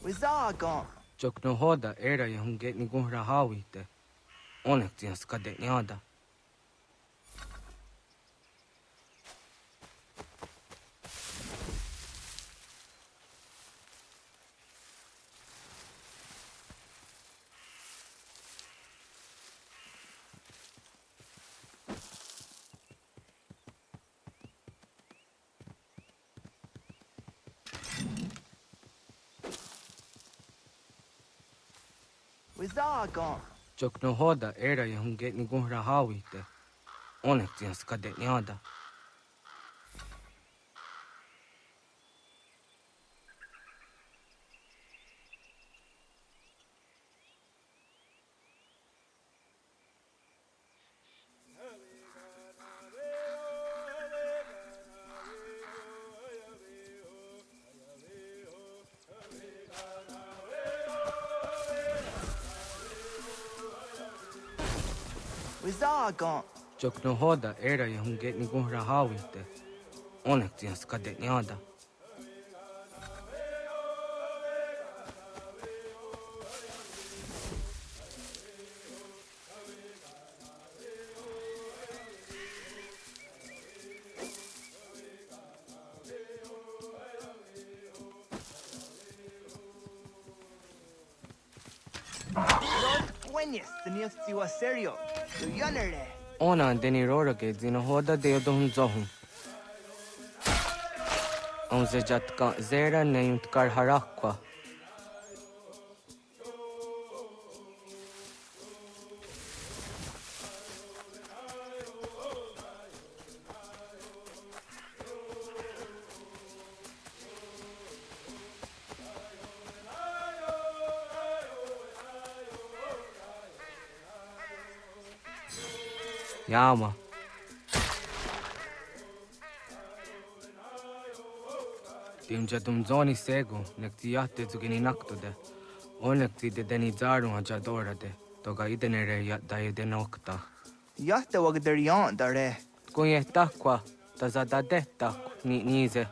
D: Wizaga.
E: Jokno hoda era yung geni gura hawite. Onak tis kade nyada.
D: Wizaga.
E: Jokno hoda era yung geni gura hawite. Onak tis kade nyada.
D: Wizaga.
E: Jokno hoda era yung geni gura hawite. Onak tis kade nyada.
D: Buenas, tenías tiwa serio. Yo yanere.
E: Ona deni rora ke zino hoda de dohun zohun. Onze jatka zera ne yuntkar harakwa. Yama. Timja tum zoni sego, nekti yatte zugini naktode. Onekti de deni zaru haja dorade. Toga idenere yatta ide nokta.
D: Yatta wagder yan dare.
E: Kunye takwa, tazada detta ni nize.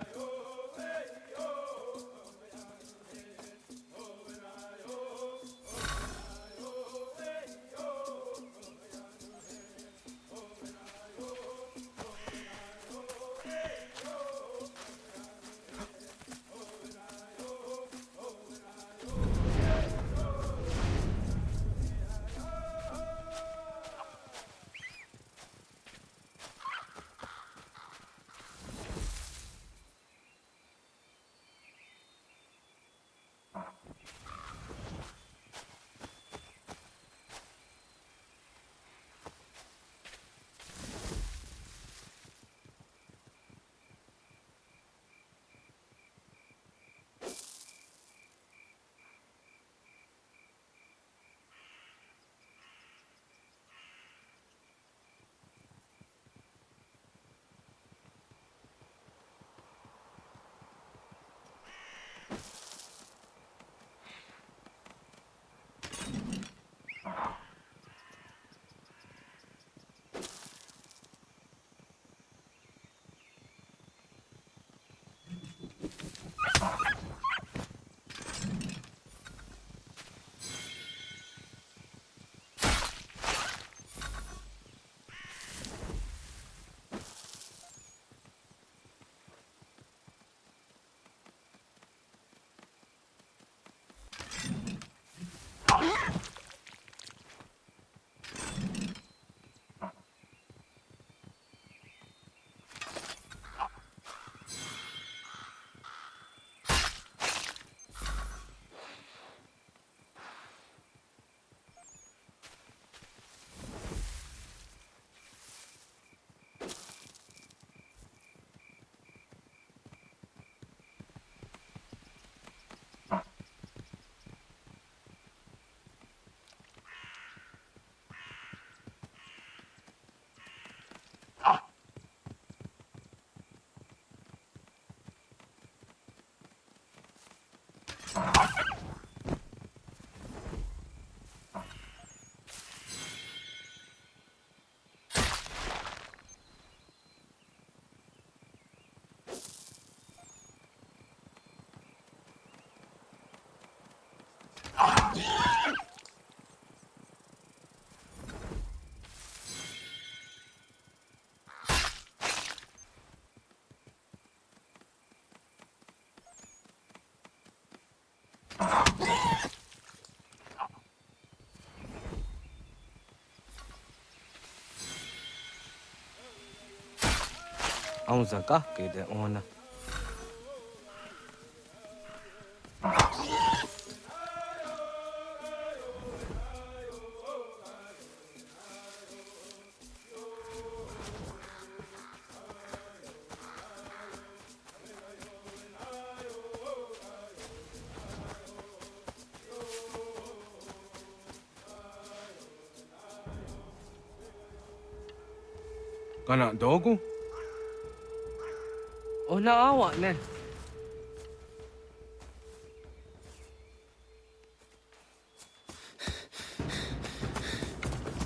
E: Aunza kahke de ona. Kana dogu? Ona awa ne.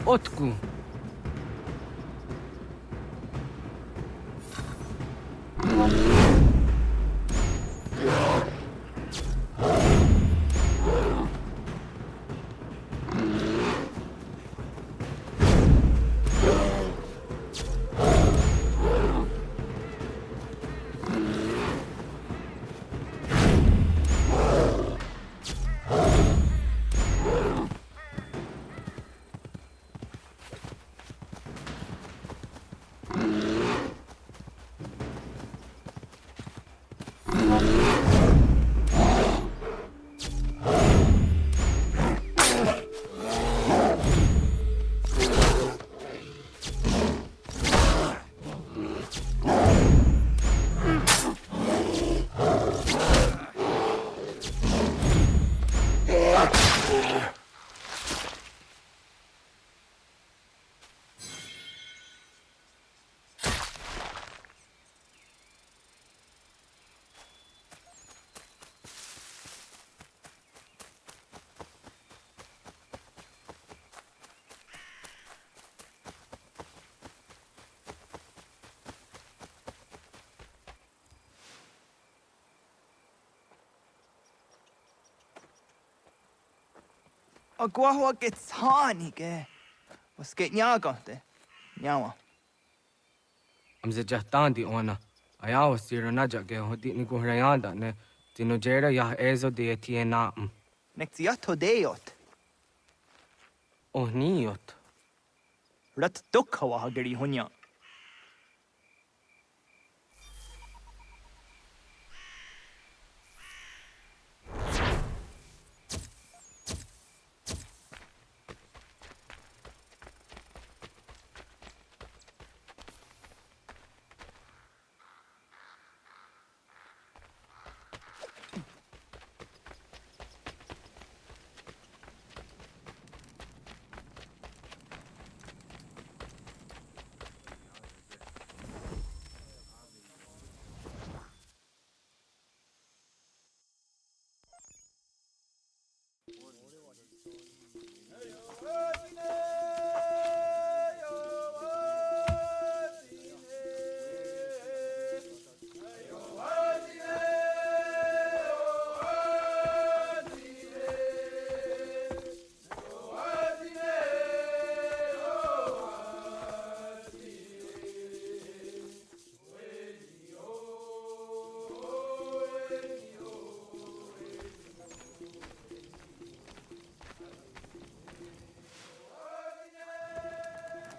E: Otku.
D: Agua gets honey, ge. Was geht nyagante? Nyawa.
E: Amze jahtandi ona. Ayawa siro naja ge hodi ni guhrayanda ne. Tino jera yah ezo de etiena.
D: Nektiato deot.
E: Oh niot.
D: Rat dukhawa hageri hunya.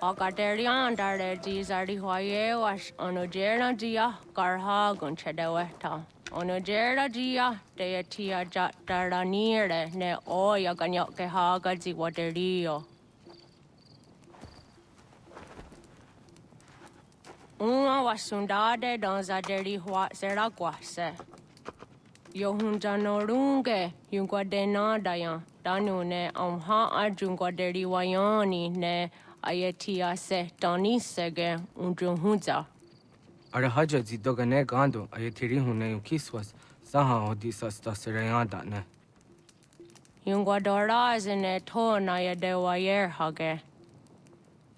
W: Agaderian dare dizari hoye was onojera dia garha gunchedeweta. Onojera dia deatia jataranire ne oya ganyoke haga ziwaderio. Uma wasundade donzaderi hua seraguase. Yohunjanorunge yungwadenadayan danune amha ajungwaderi wayani ne ayetia se donisege unjunhuza.
E: Arahaja zidoga ne gando ayetiri hune yukiswas. Saha hodi sasta serayanda ne.
W: Yungwadorazine tona yadewayer hage.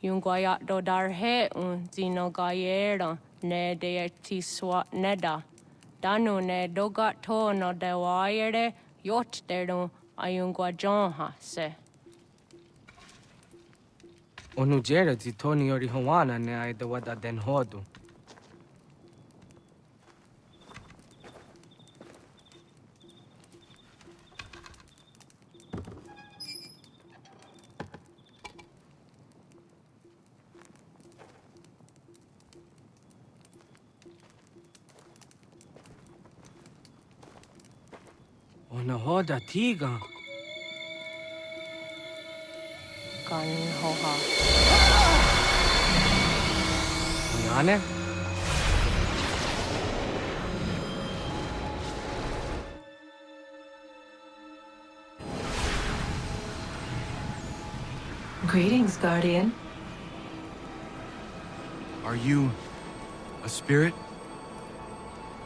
W: Yungwayat dodarhe un zinogayera ne deetiswa neda. Danu ne dogat tona dewayere yot deru ayungwajonha se.
E: Onujera zitoni yori hawana ne aidawada den hodu. Ona hoda tiga.
W: Kan hoha.
E: Oyane?
G: Greetings, Guardian.
N: Are you a spirit?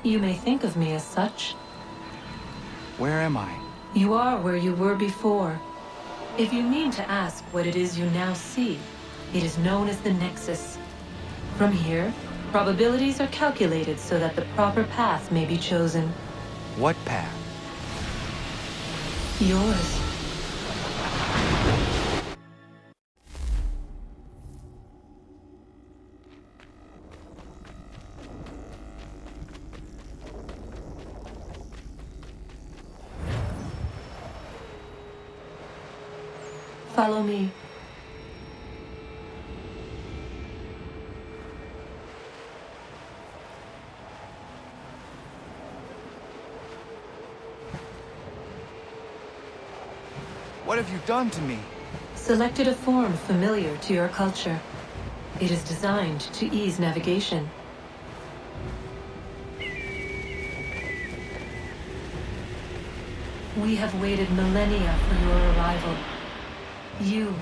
G: You may think of me as such.
N: Where am I?
G: You are where you were before. If you mean to ask what it is you now see, it is known as the Nexus. From here, probabilities are calculated so that the proper path may be chosen.
N: What path?
G: Yours. Follow me.
N: What have you done to me?
G: Selected a form familiar to your culture. It is designed to ease navigation. We have waited millennia for your arrival. You,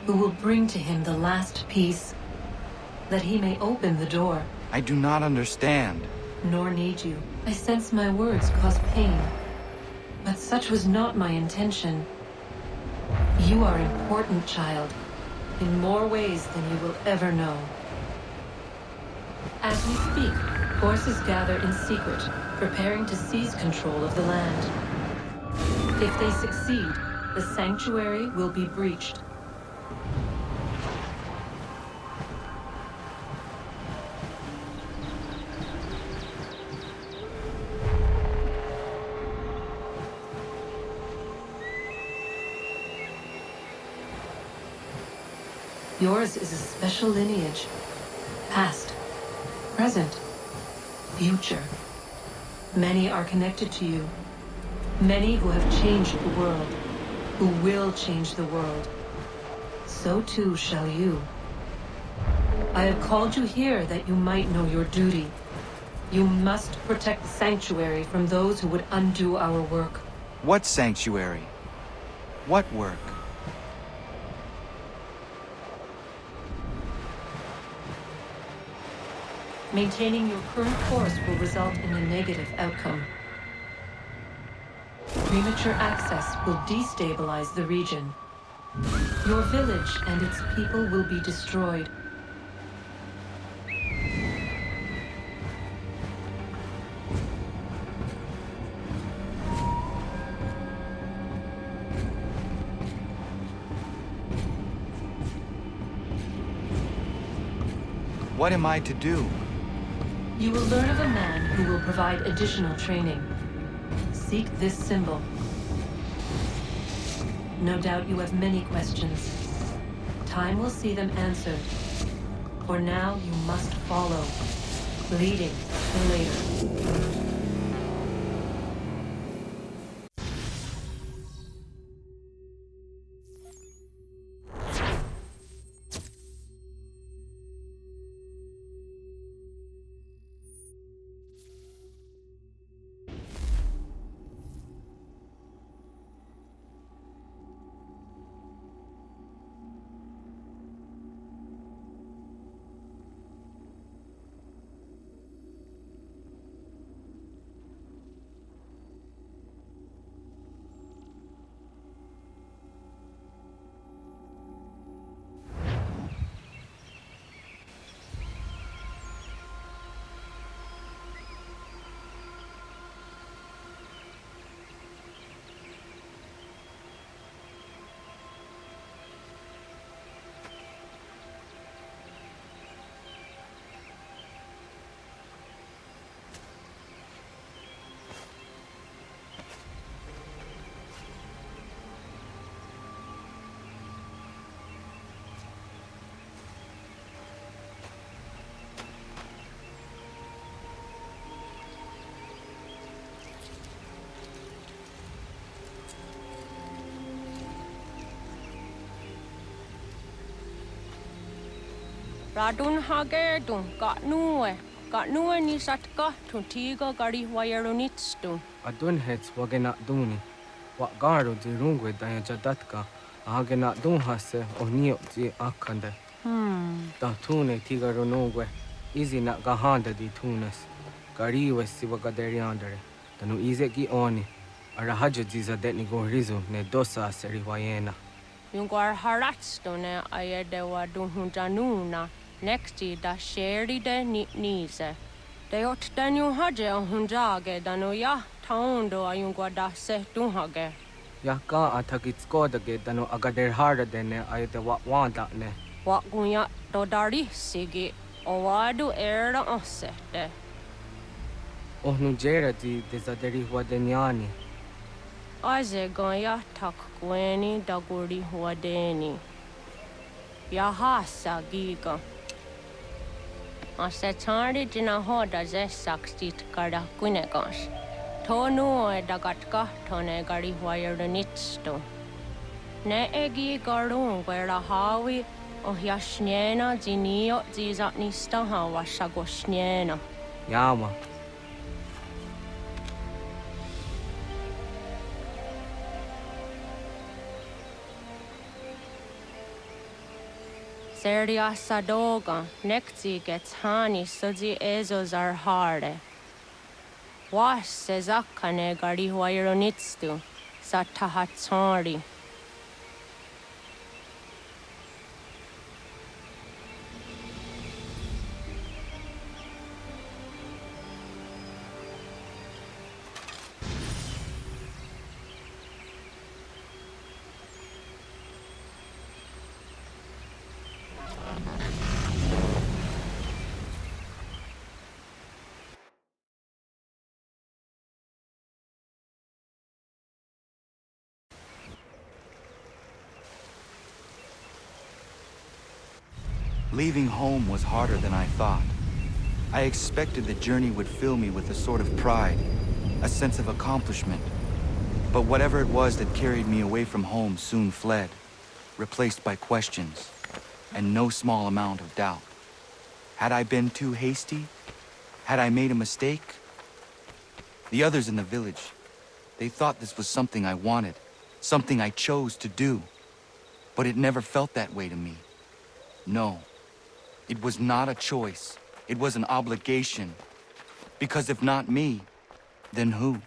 G: who will bring to him the last piece, that he may open the door.
N: I do not understand.
G: Nor need you. I sense my words cause pain. But such was not my intention. You are important, child, in more ways than you will ever know. As we speak, forces gather in secret, preparing to seize control of the land. If they succeed, the sanctuary will be breached. Yours is a special lineage. Past, present, future. Many are connected to you. Many who have changed the world, who will change the world. So too shall you. I have called you here that you might know your duty. You must protect the sanctuary from those who would undo our work.
N: What sanctuary? What work?
G: Maintaining your current course will result in a negative outcome. Premature access will destabilize the region. Your village and its people will be destroyed.
N: What am I to do?
G: You will learn of a man who will provide additional training. Seek this symbol. No doubt you have many questions. Time will see them answered. For now, you must follow, leading the later.
W: Radun hagerdun, got nuwe ni satka, tuntigo gari wayerunitstu.
E: Adun hets wagena duni. Wat garo di rungwe daya jadatka. Agena dun hase o nio di akande. Da tune tigaro nungwe. Izi na gahanda di tunes. Gariwe siwa gaderiandere. Tanu ize gi oni. Arahajo ziza detni go rizu ne dosa seri wayena.
W: Yungar haratstone ayedewa dunhunjanuna. Nexti da sheri de nize. De ot danu haje hunjage danu ya taundo ayungwa da se dunhage.
E: Ya ka atakitskoda danu agader harda dene ayede wanda ne.
W: Wat gunya dodari sigi owadu era osete.
E: Ohnu jera di desaderi wadenyani.
W: Aze gonya tak gweni daguri wadeni. Yahasa giga. Ase tari jina hoda ze sakstit kada kunegas. Tonu e dagatka tone gari wayernitsto. Ne egi garun wera hawi o yashnena zinio zizatnista hawa shagoshnena.
E: Yama.
W: Seria sadoga, nekti gets hani suzi ezos are harde. Was sezakane gari wayronitstu, satahatsari.
I: Leaving home was harder than I thought. I expected the journey would fill me with a sort of pride, a sense of accomplishment. But whatever it was that carried me away from home soon fled, replaced by questions, and no small amount of doubt. Had I been too hasty? Had I made a mistake? The others in the village, they thought this was something I wanted, something I chose to do. But it never felt that way to me. No. It was not a choice. It was an obligation. Because if not me, then who?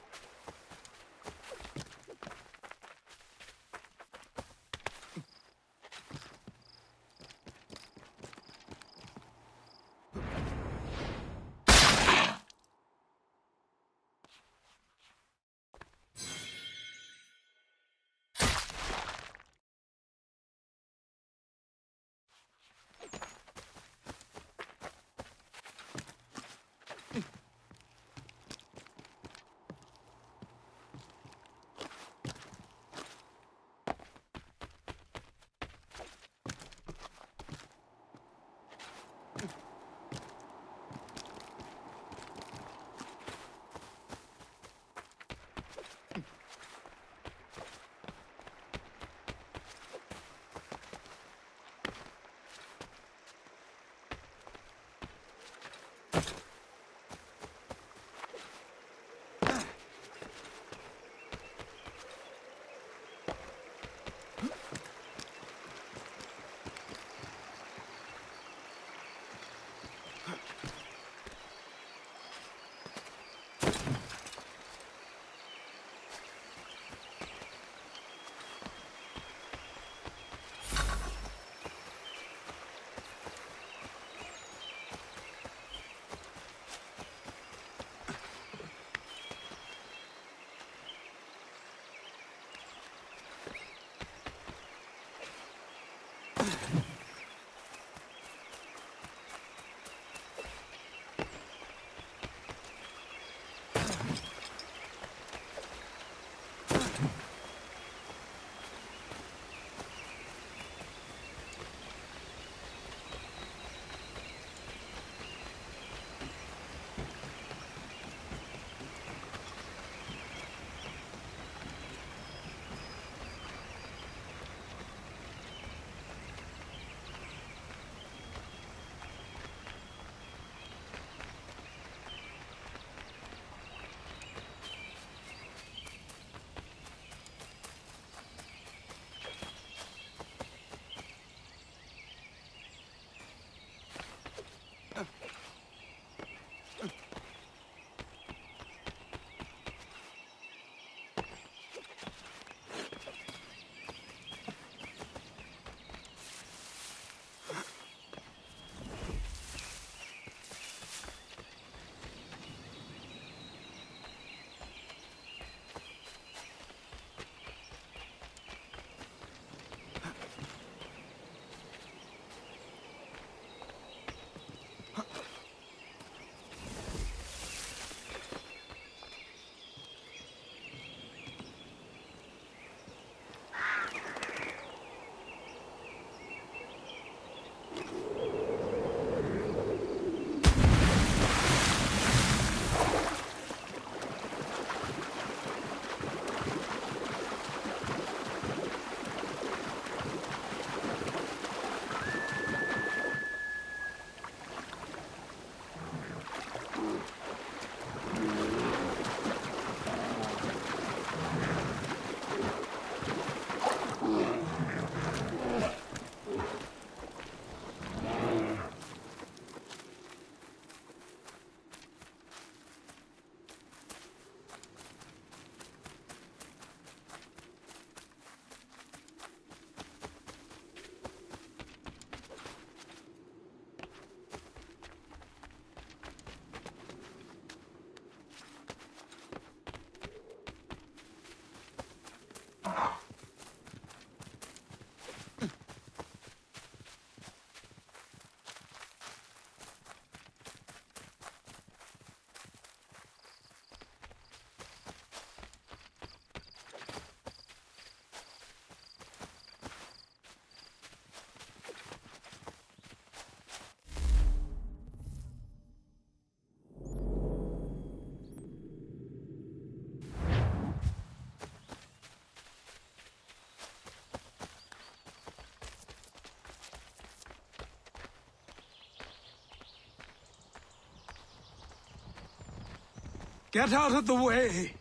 B: Get out of the way!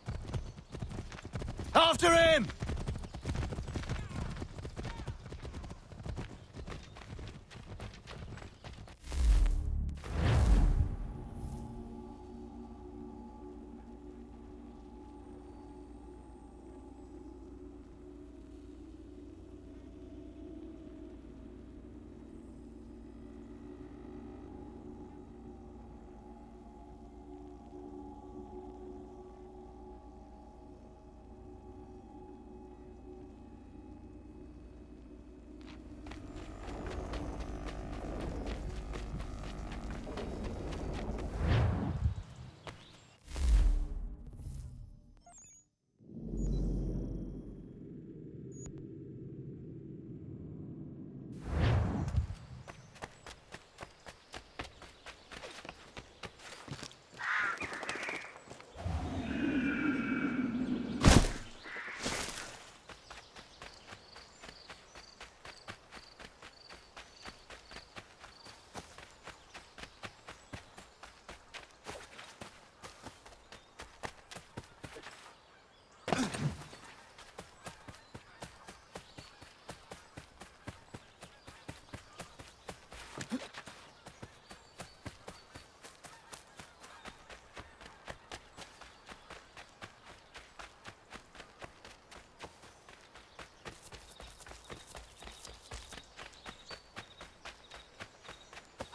H: After him!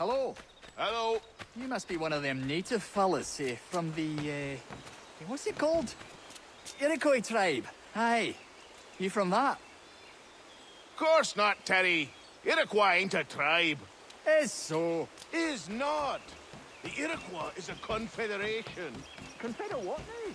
J: Hello.
H: Hello.
J: You must be one of them native fellas, from the, what's it called? Iroquois tribe. Aye. You from that?
H: Course not, Terry. Iroquois ain't a tribe.
J: Is so.
H: Is not. The Iroquois is a confederation.
J: Confederate what now?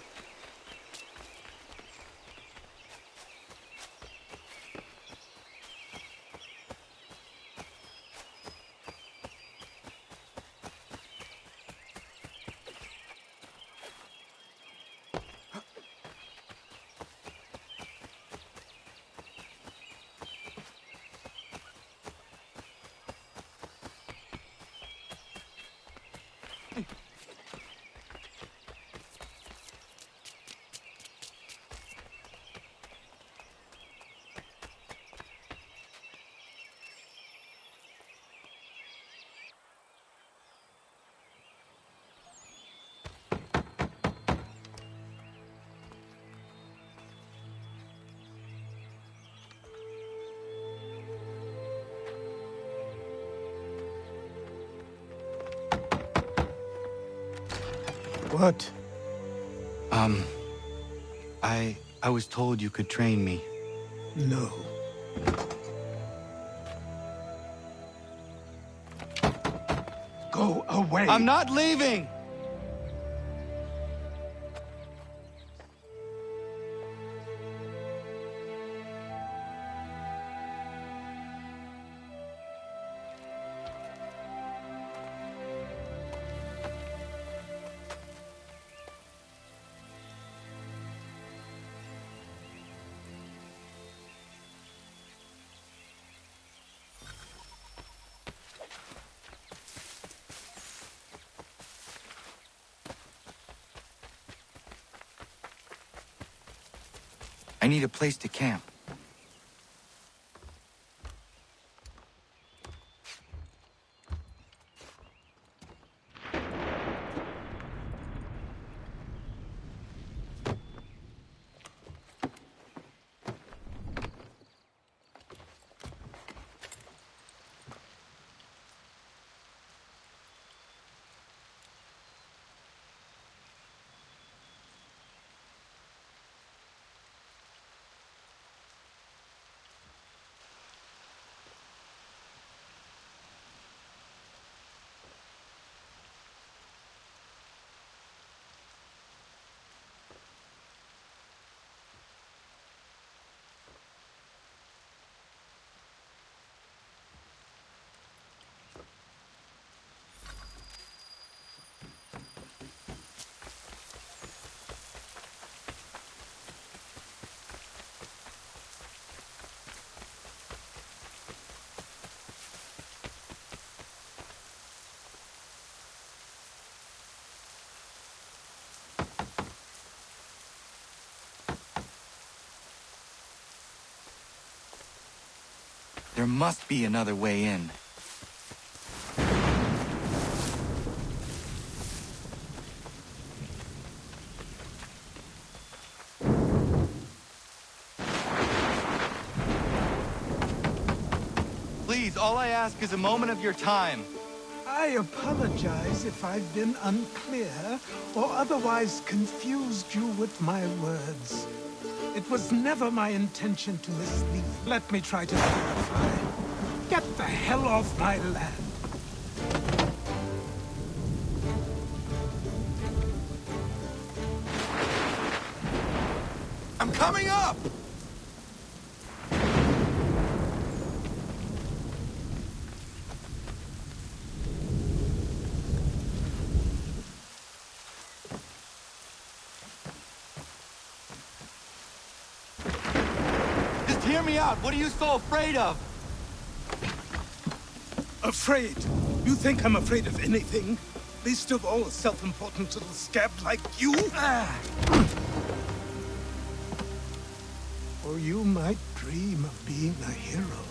I: What? I was told you could train me.
U: No. Go away!
I: I'm not leaving! I need a place to camp. There must be another way in. Please, all I ask is a moment of your time.
K: I apologize if I've been unclear or otherwise confused you with my words. It was never my intention to mislead. Let me try to clarify. Get the hell off my land.
N: I'm coming up!
I: Just hear me out. What are you so afraid of?
K: Afraid? You think I'm afraid of anything? Least of all a self-important little scab like you? Or you might dream of being a hero,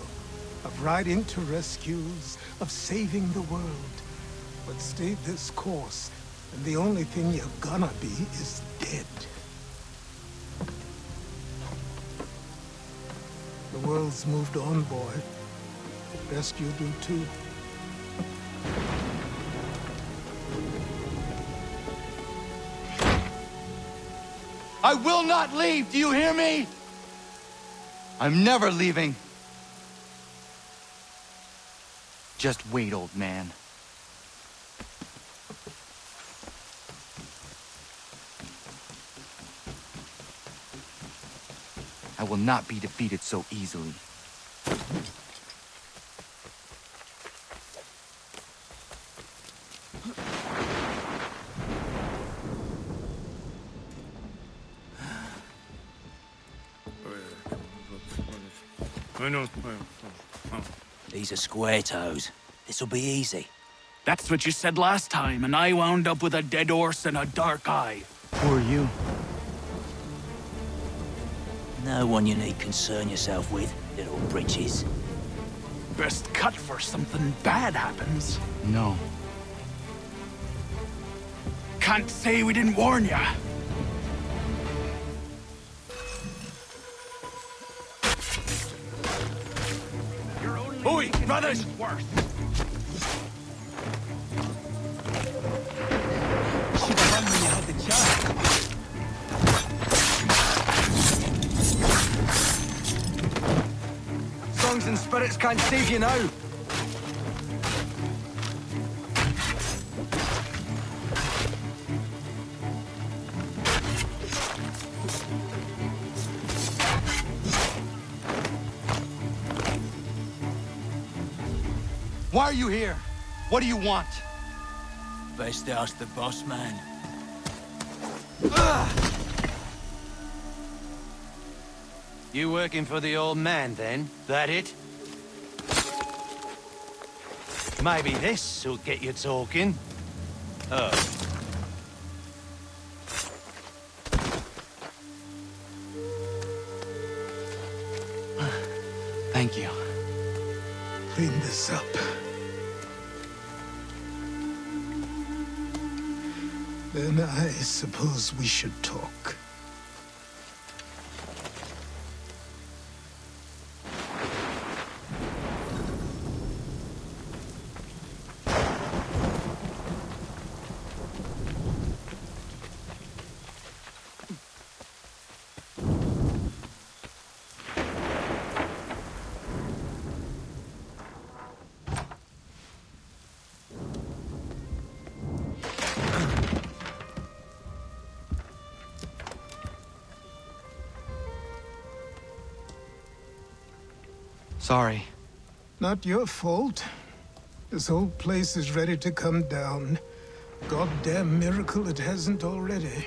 K: of riding to rescues, of saving the world. But stay this course, and the only thing you're gonna be is dead. The world's moved on, boy. Best you do too.
I: I will not leave, do you hear me? I'm never leaving. Just wait, old man. I will not be defeated so easily.
T: These are square toes. This'll be easy.
B: That's what you said last time, and I wound up with a dead horse and a dark eye.
I: Who are you?
T: No one you need concern yourself with, little britches.
B: Best cut for something bad happens.
I: No.
B: Can't say we didn't warn ya.
N: Oi, brothers!
H: Should have run when you had the chance.
E: Songs and spirits can't save you now.
I: Why are you here? What do you want?
T: Best ask the boss man.
H: You working for the old man, then? That it? Maybe this'll get you talking. Oh.
I: Thank you.
K: Clean this up. Then I suppose we should talk.
I: Sorry.
K: Not your fault. This whole place is ready to come down. Goddamn miracle it hasn't already.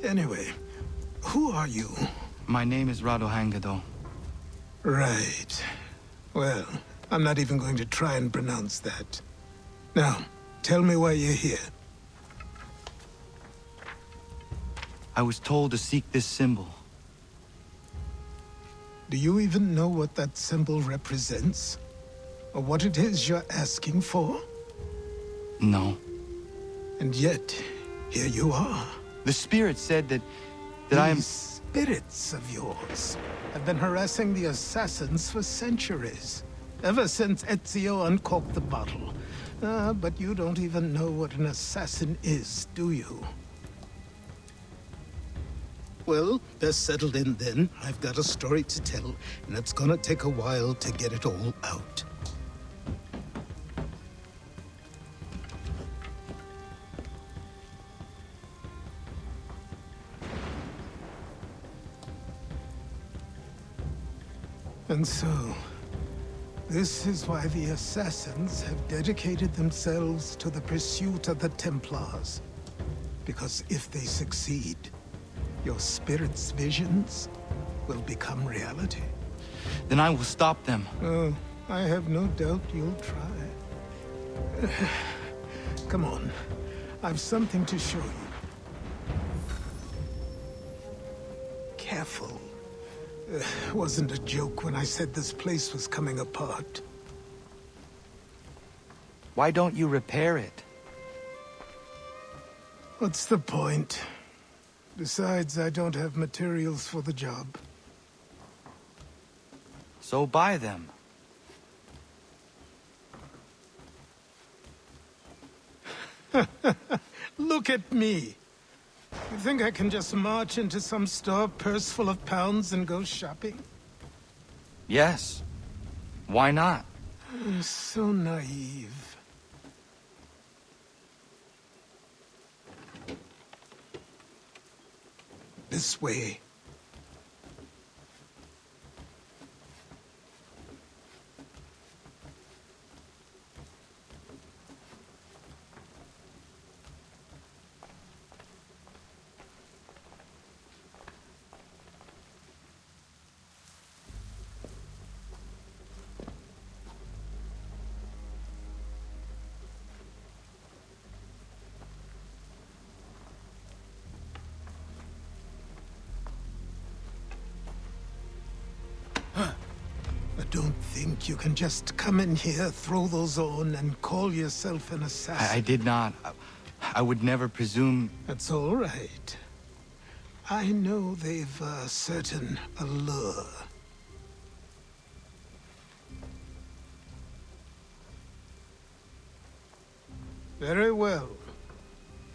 K: Anyway, who are you?
I: My name is Rado Hangado.
K: Right. Well, I'm not even going to try and pronounce that. Now, tell me why you're here.
I: I was told to seek this symbol.
K: Do you even know what that symbol represents? Or what it is you're asking for?
I: No.
K: And yet, here you are.
I: The spirit said that I am...
K: These spirits of yours have been harassing the assassins for centuries. Ever since Ezio uncorked the bottle. But you don't even know what an assassin is, do you? Well, best settled in then. I've got a story to tell, and it's gonna take a while to get it all out. And so, this is why the Assassins have dedicated themselves to the pursuit of the Templars. Because if they succeed, your spirit's visions will become reality.
I: Then I will stop them.
K: Oh, I have no doubt you'll try. Come on, I've something to show you. Careful. Wasn't a joke when I said this place was coming apart.
I: Why don't you repair it?
K: What's the point? Besides, I don't have materials for the job.
I: So buy them.
K: Look at me. You think I can just march into some store, purse full of pounds, and go shopping?
I: Yes. Why not?
K: I'm so naive. This way. Don't think you can just come in here, throw those on, and call yourself an assassin.
I: I did not. I would never presume...
K: That's all right. I know they've a certain allure. Very well.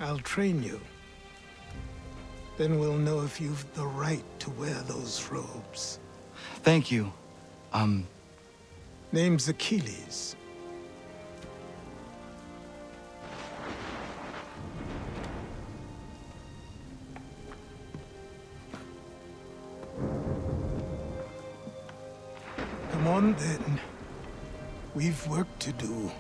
K: I'll train you. Then we'll know if you've the right to wear those robes.
I: Thank you.
K: Name's Achilles. Come on, then. We've work to do.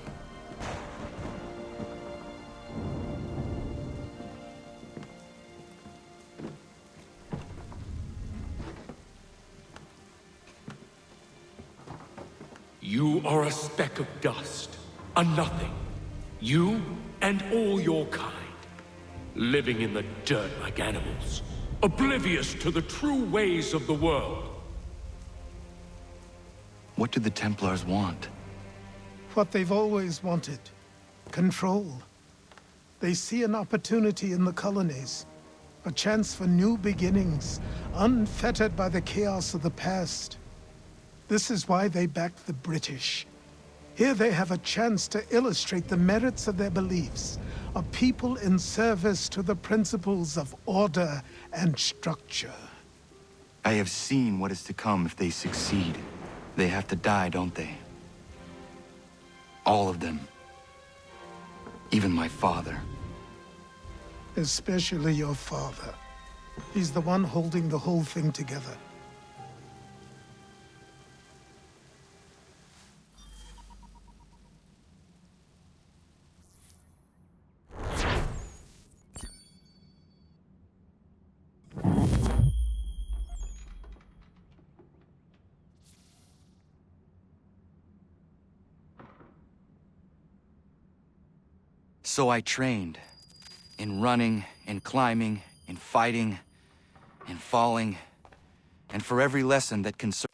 B: You are a speck of dust, a nothing. You and all your kind, living in the dirt like animals, oblivious to the true ways of the world.
I: What do the Templars want?
K: What they've always wanted. Control. They see an opportunity in the colonies. A chance for new beginnings, unfettered by the chaos of the past. This is why they backed the British. Here they have a chance to illustrate the merits of their beliefs, a people in service to the principles of order and structure.
I: I have seen what is to come if they succeed. They have to die, don't they? All of them. Even my father.
K: Especially your father. He's the one holding the whole thing together.
I: So I trained. In running, in climbing, in fighting, in falling, and for every lesson that concerned...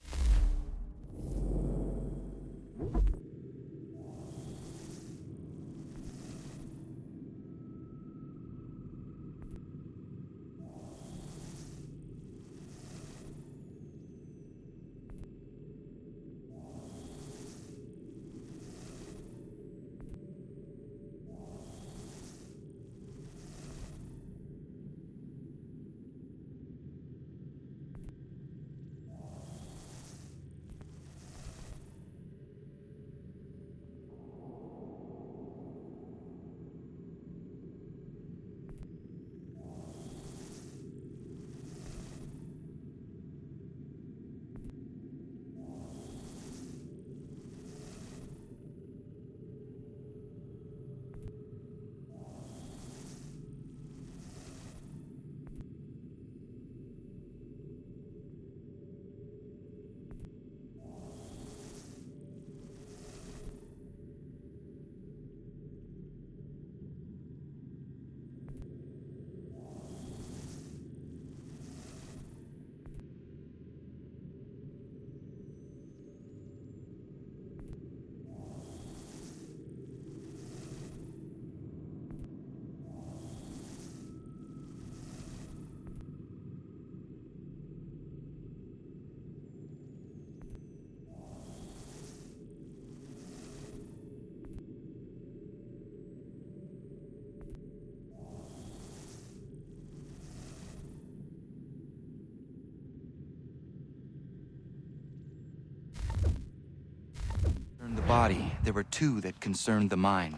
I: body, there were two that concerned the mind.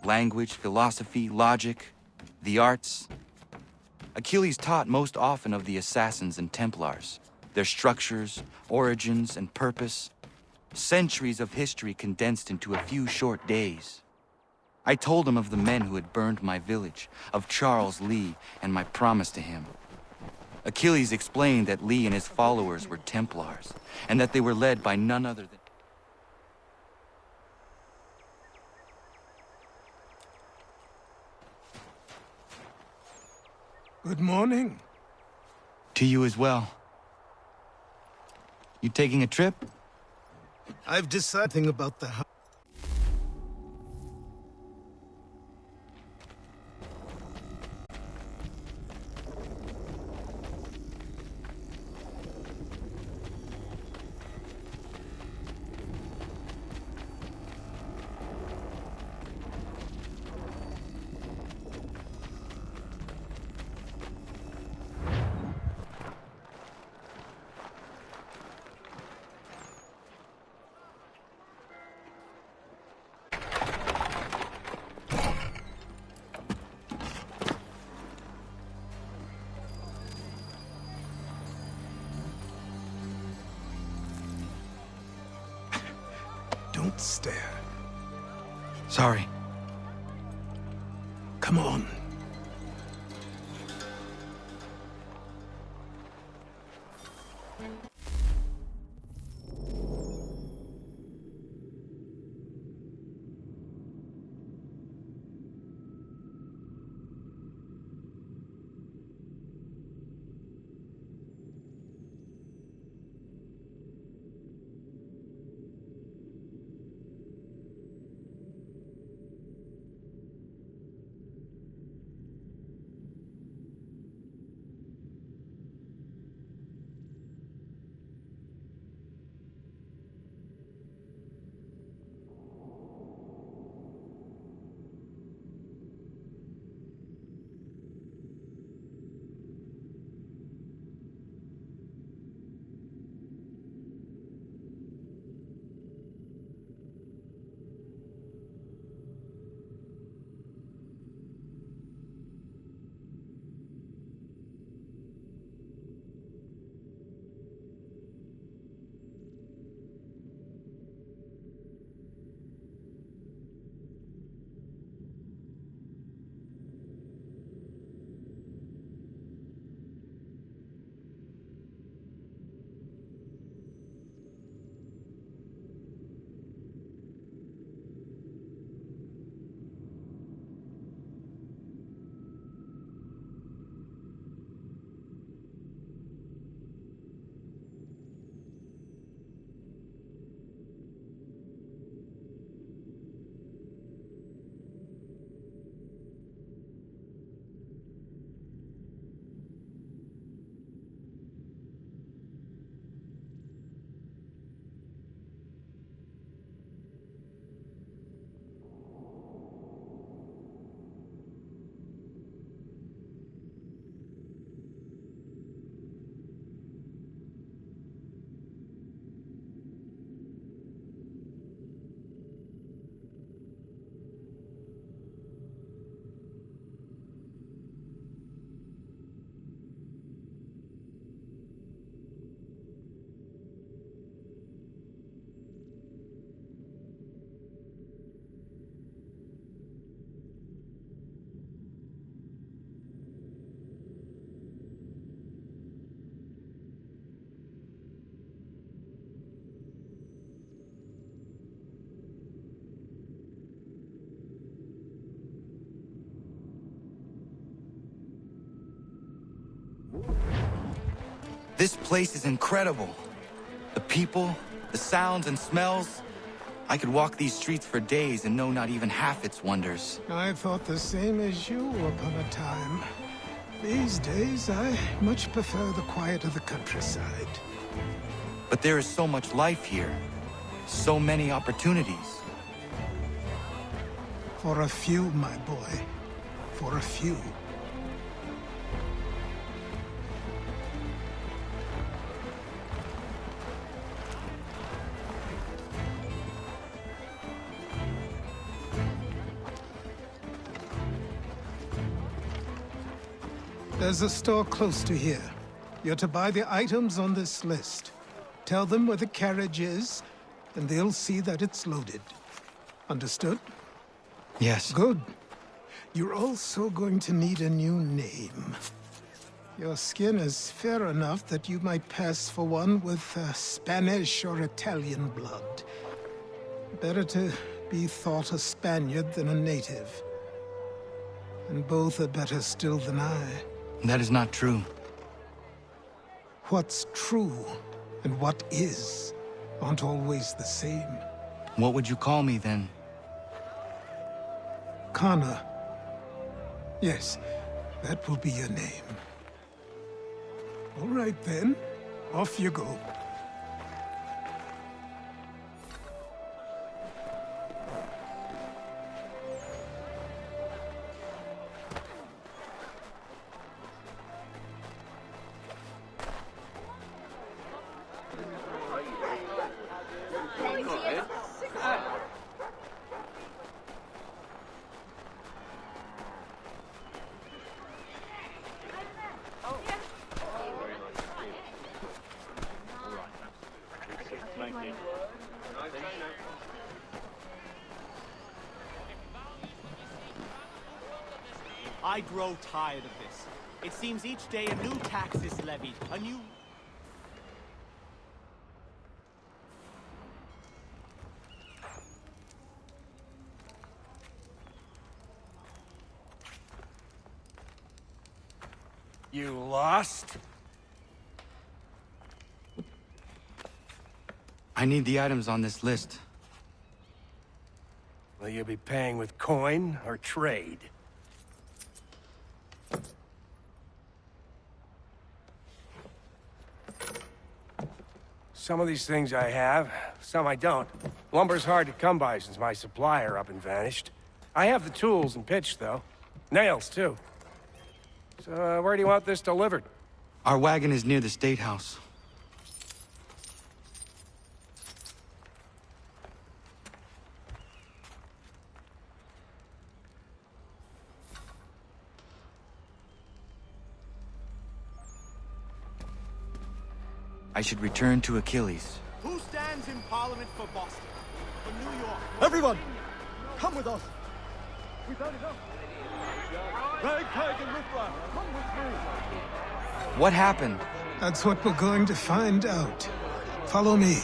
I: Language, philosophy, logic, the arts. Achilles taught most often of the assassins and Templars, their structures, origins, and purpose. Centuries of history condensed into a few short days. I told him of the men who had burned my village, of Charles Lee, and my promise to him. Achilles explained that Lee and his followers were Templars, and that they were led by none other than...
K: Good morning.
I: To you as well. You taking a trip?
K: I've decided about the house. Don't stare.
I: Sorry.
K: Come on.
I: This place is incredible. The people, the sounds and smells. I could walk these streets for days and know not even half its wonders.
K: I thought the same as you upon a time. These days, I much prefer the quiet of the countryside.
I: But there is so much life here. So many opportunities.
K: For a few, my boy. For a few. There's a store close to here. You're to buy the items on this list. Tell them where the carriage is, and they'll see that it's loaded. Understood?
I: Yes.
K: Good. You're also going to need a new name. Your skin is fair enough that you might pass for one with Spanish or Italian blood. Better to be thought a Spaniard than a native. And both are better still than I.
I: That is not true.
K: What's true and what is aren't always the same.
I: What would you call me then?
K: Kana. Yes, that will be your name. All right then, off you go.
H: I grow tired of this. It seems each day a new tax is levied, a new...
N: You lost?
I: I need the items on this list.
N: Will you be paying with coin or trade? Some of these things I have, some I don't. Lumber's hard to come by since my supplier up and vanished. I have the tools and pitch, though. Nails, too. So, where do you want this delivered?
I: Our wagon is near the State House. I should return to Achilles.
H: Who stands in Parliament for Boston? For New York?
J: Everyone, come with us. We've had enough. Ragtag and riffraff, come with me.
I: What happened?
K: That's what we're going to find out. Follow me.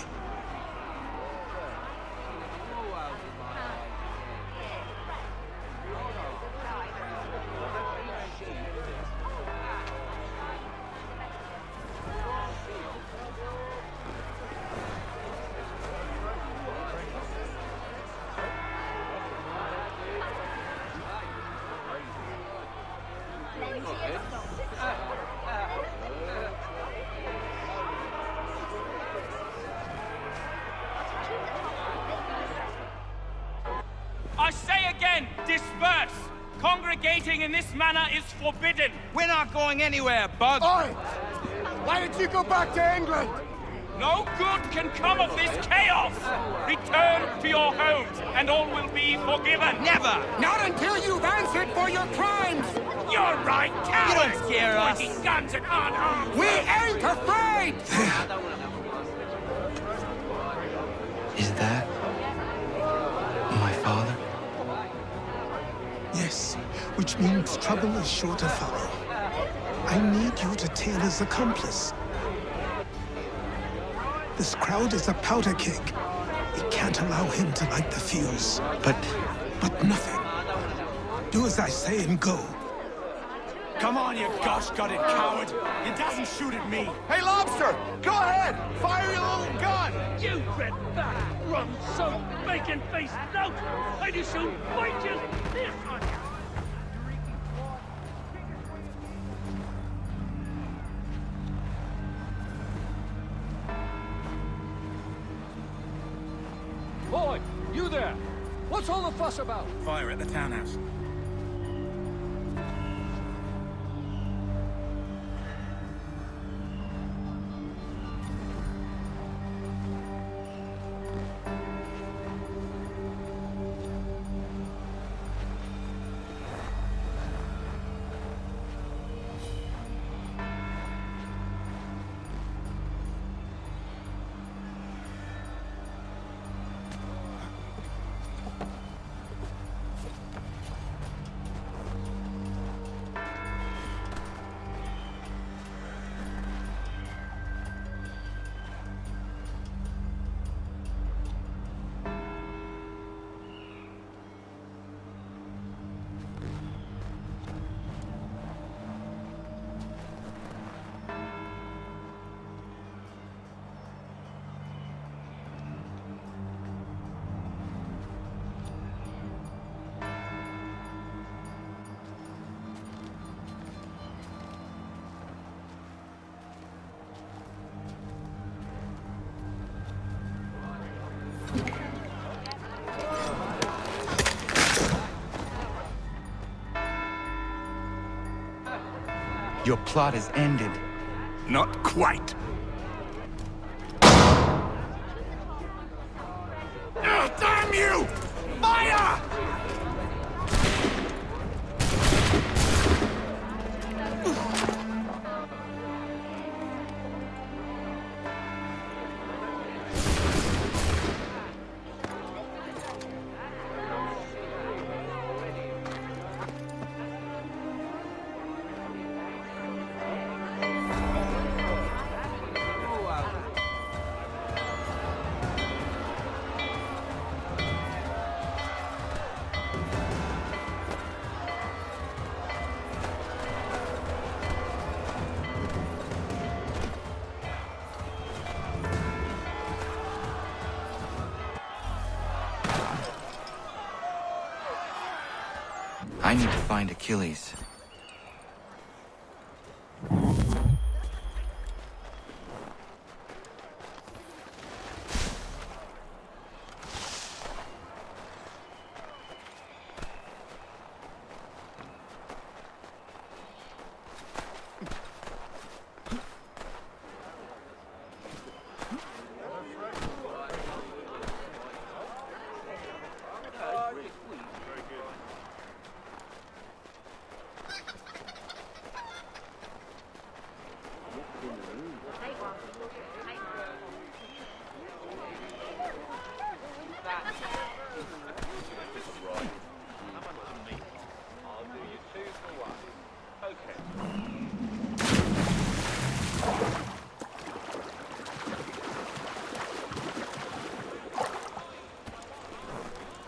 O: I say again, disperse! Congregating in this manner is forbidden!
P: We're not going anywhere, Bug!
J: Oi! Why did you go back to England?
O: No good can come of this chaos! Return to your homes, and all will be forgiven!
P: Never!
J: Not until you've answered for your crimes!
O: You're right, cowards!
P: You don't scare us!
O: Pointing guns and unarmed!
J: We ain't afraid!
I: Is that my father?
K: Yes, which means trouble is sure to follow. I need you to tail his accomplice. This crowd is a powder keg. We can't allow him to light the fuse. But nothing. Do as I say and go.
H: Come on, you gosh-gutted coward! You doesn't shoot at me!
J: Hey, Lobster! Go ahead! Fire your little gun!
O: You red fat, rum-soaked, bacon-faced lout! I do soon bite you! This on you!
Q: Boy, you there! What's all the fuss about?
T: Fire at the townhouse.
I: Your plot is ended.
N: Not quite. Damn you! Fire!
I: I need to find Achilles.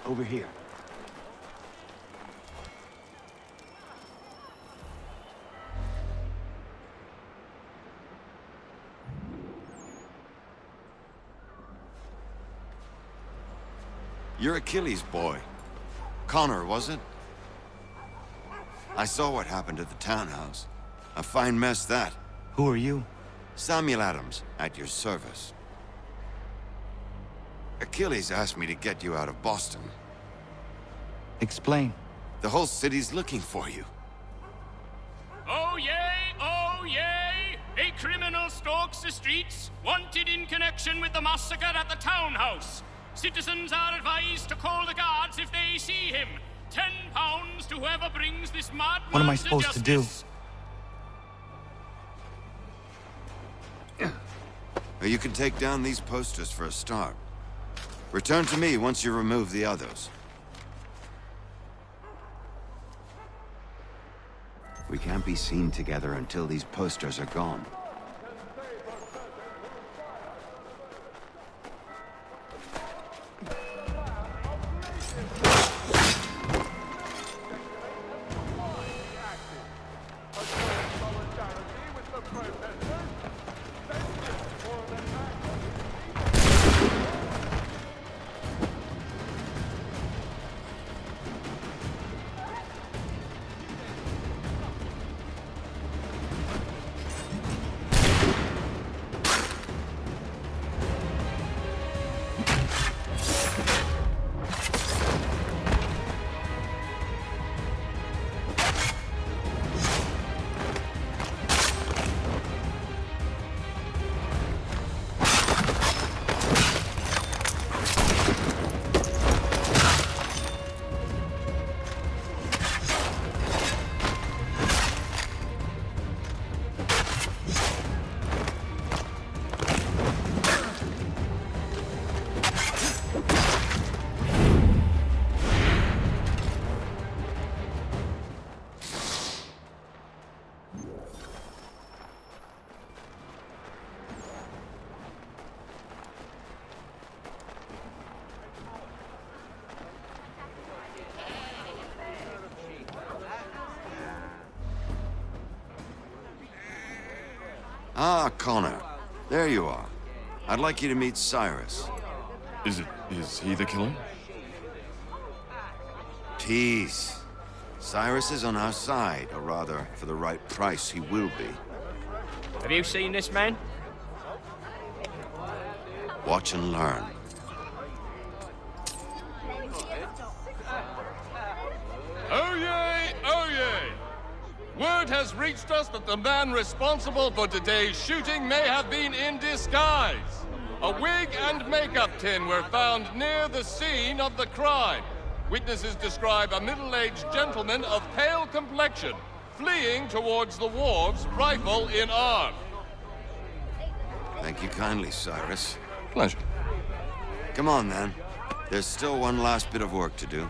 L: Over here.
C: You're Achilles' boy. Connor, was it? I saw what happened at the townhouse. A fine mess, that.
I: Who are you?
C: Samuel Adams, at your service. Achilles asked me to get you out of Boston.
I: Explain.
C: The whole city's looking for you.
O: Oh yay, oh yay! A criminal stalks the streets, wanted in connection with the massacre at the townhouse. Citizens are advised to call the guards if they see him. £10 to whoever brings this madman
I: What am I supposed to do?
C: You can take down these posters for a start. Return to me once you remove the others. We can't be seen together until these posters are gone. Ah, Connor. There you are. I'd like you to meet Cyrus.
M: Is he the killer?
C: Peace. Cyrus is on our side, or rather, for the right price, he will be.
O: Have you seen this man?
C: Watch and learn.
O: Oh yay, oh yay!
A: Word has reached us that the man responsible for today's shooting may have been in disguise. A wig and makeup tin were found near the scene of the crime. Witnesses describe a middle-aged gentleman of pale complexion fleeing towards the wharves, rifle in arm.
C: Thank you kindly, Cyrus.
M: Pleasure.
C: Come on, then. There's still one last bit of work to do.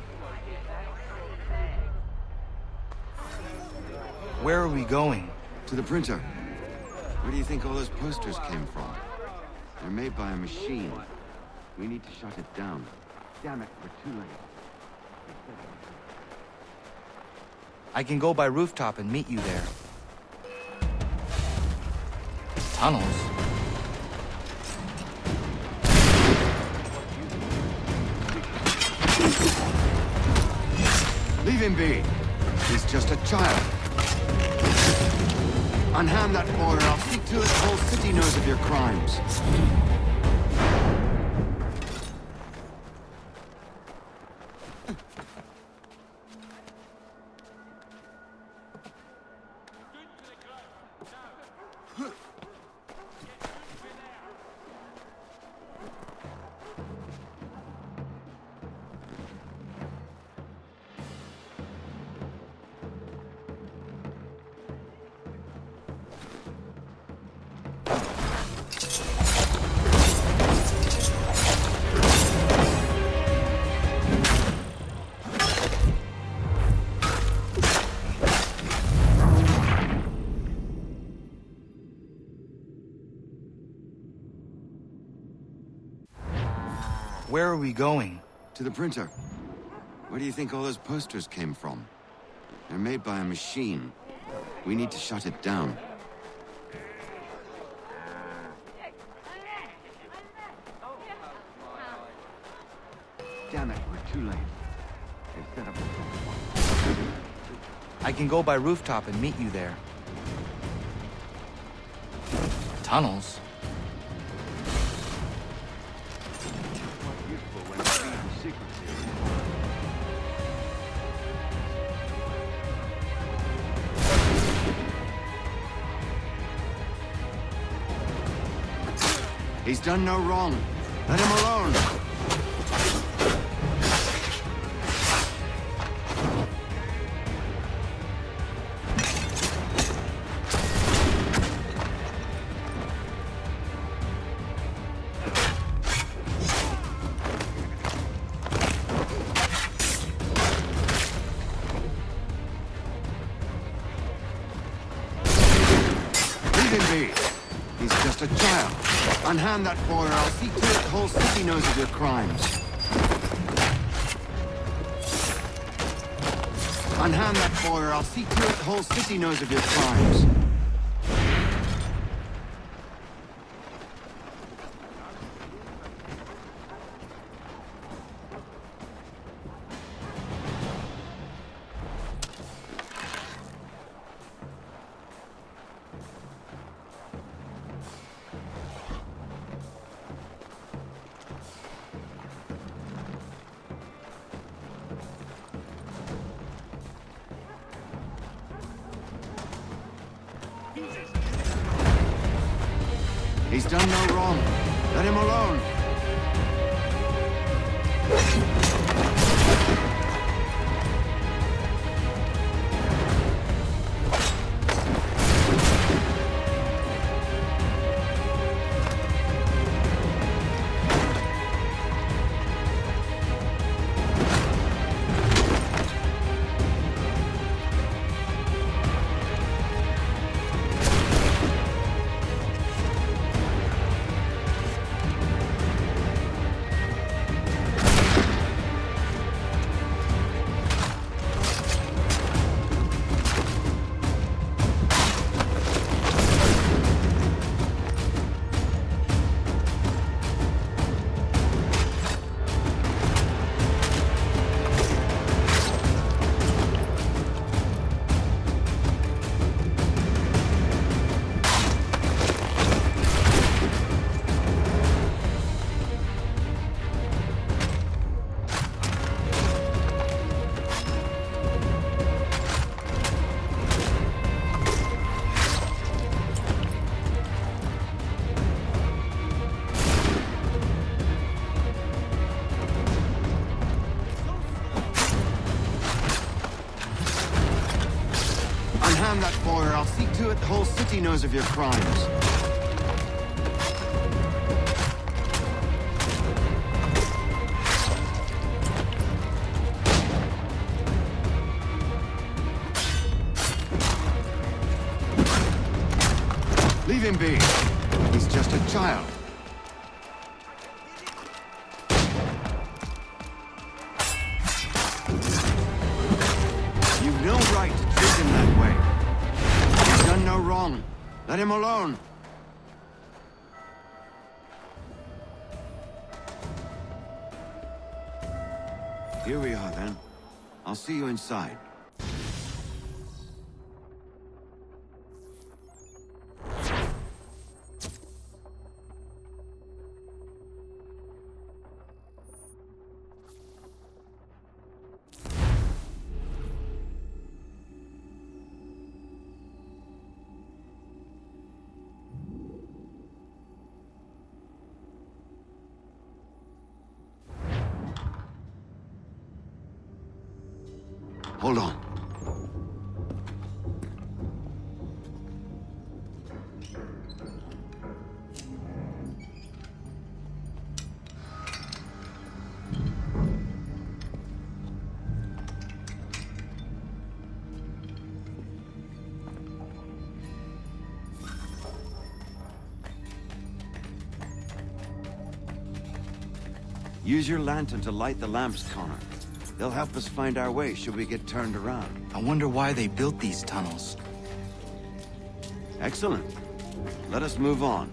I: Where are we going?
C: To the printer. Where do you think all those posters came from? They're made by a machine. We need to shut it down. Damn it, we're too late.
I: I can go by rooftop and meet you there. Tunnels?
C: Leave him be. He's just a child. Unhand that boy or I'll see to it the whole city knows of your crimes.
I: Where are we going?
C: To the printer. Where do you think all those posters came from? They're made by a machine. We need to shut it down. Damn it, we're too late. They've set up
I: I can go by rooftop and meet you there. Tunnels?
C: He's done no wrong. Let him alone. Leave him be. He's just a child. Unhand that boy or I'll see to it the whole city knows of your crimes. Unhand that boy or I'll see to it the whole city knows of your crimes. He's done no wrong. Let him alone. Unhand that boy, or I'll see to it the whole city knows of your crimes. Leave him be. He's just a child. You've no right to treat him that way. He's done no wrong. Let him alone. Here we are, then. I'll see you inside. Hold on. Use your lantern to light the lamps, Connor. They'll help us find our way should we get turned around.
I: I wonder why they built these tunnels.
C: Excellent. Let us move on.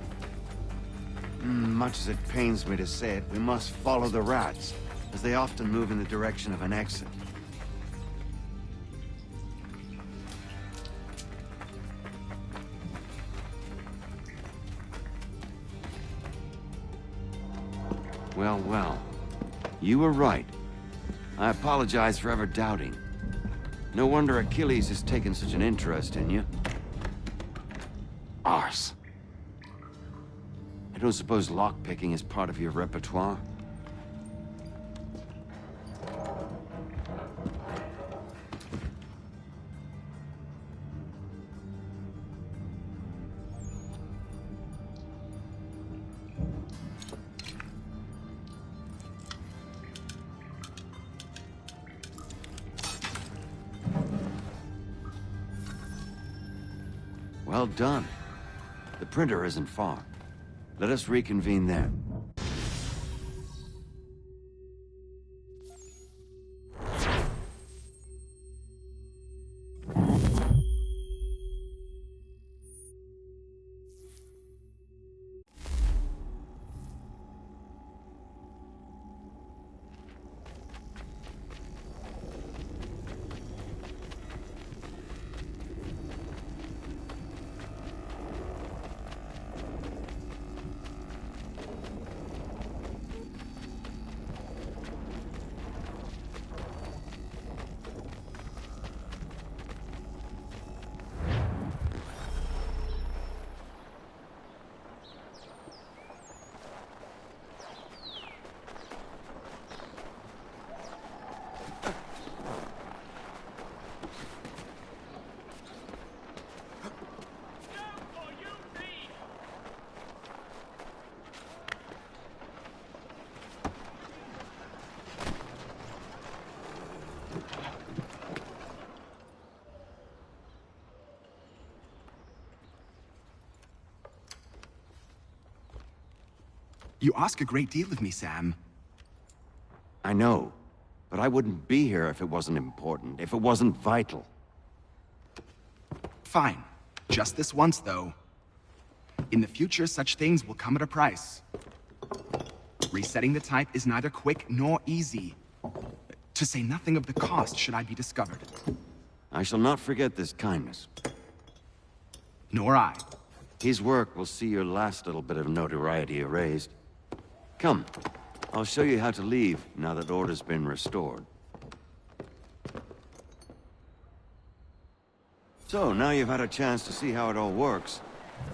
C: Much as it pains me to say it, we must follow the rats, as they often move in the direction of an exit. Well, well. You were right. I apologize for ever doubting. No wonder Achilles has taken such an interest in you. Arse. I don't suppose lockpicking is part of your repertoire? Well done. The printer isn't far. Let us reconvene there.
F: You ask a great deal of me, Sam.
C: I know, but I wouldn't be here if it wasn't important, if it wasn't vital.
F: Fine. Just this once, though. In the future, such things will come at a price. Resetting the type is neither quick nor easy. To say nothing of the cost should I be discovered.
C: I shall not forget this kindness.
F: Nor I.
C: His work will see your last little bit of notoriety erased. Come, I'll show you how to leave now that order's been restored. So, now you've had a chance to see how it all works.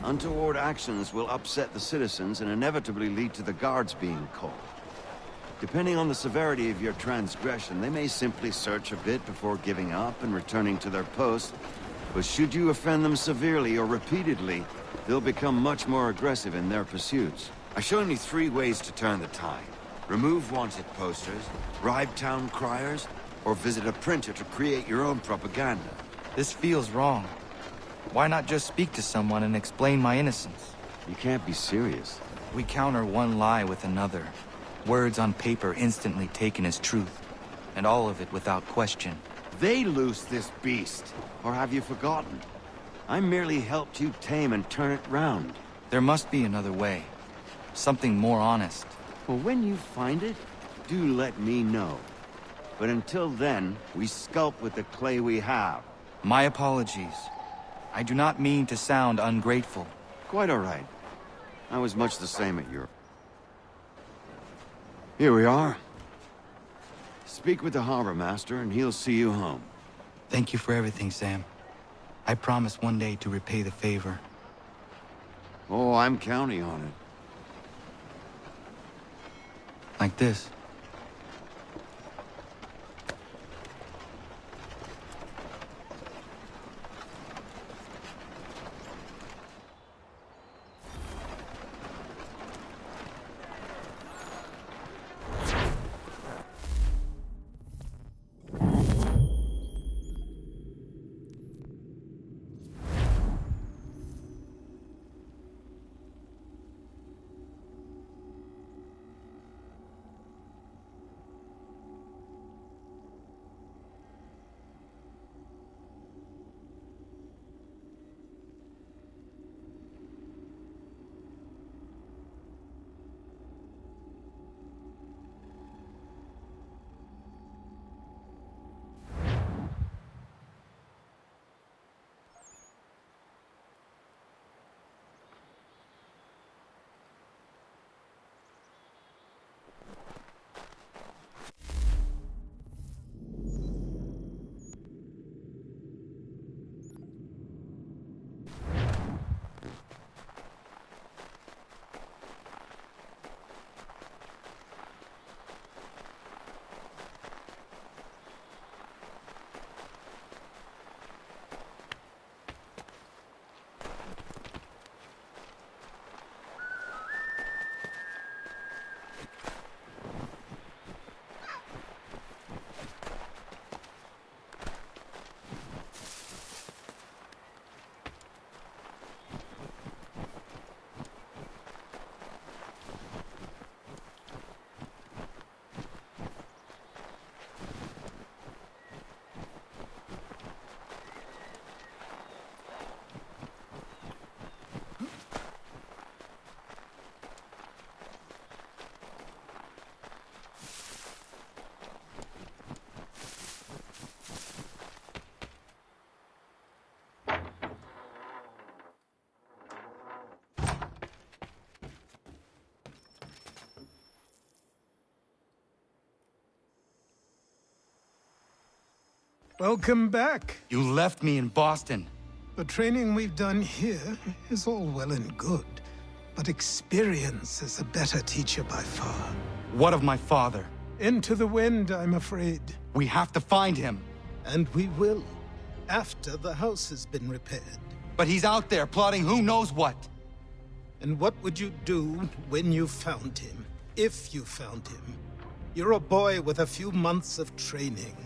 C: Untoward actions will upset the citizens and inevitably lead to the guards being called. Depending on the severity of your transgression, they may simply search a bit before giving up and returning to their posts. But should you offend them severely or repeatedly, they'll become much more aggressive in their pursuits. I've shown you 3 ways to turn the tide. Remove wanted posters, bribe town criers, or visit a printer to create your own propaganda.
I: This feels wrong. Why not just speak to someone and explain my innocence?
C: You can't be serious.
I: We counter one lie with another. Words on paper instantly taken as truth. And all of it without question.
C: They loose this beast. Or have you forgotten? I merely helped you tame and turn it round.
I: There must be another way. Something more honest.
C: Well, when you find it, do let me know. But until then, we sculpt with the clay we have.
I: My apologies. I do not mean to sound ungrateful.
C: Quite all right. I was much the same at your... Here we are. Speak with the harbor master and he'll see you home.
I: Thank you for everything, Sam. I promise one day to repay the favor.
C: Oh, I'm counting on it.
I: Like this.
K: Welcome back.
I: You left me in Boston.
K: The training we've done here is all well and good, but experience is a better teacher by far.
I: What of my father?
K: Into the wind, I'm afraid.
I: We have to find him.
K: And we will, after the house has been repaired.
I: But he's out there plotting who knows what.
K: And what would you do when you found him? If you found him? You're a boy with a few months of training.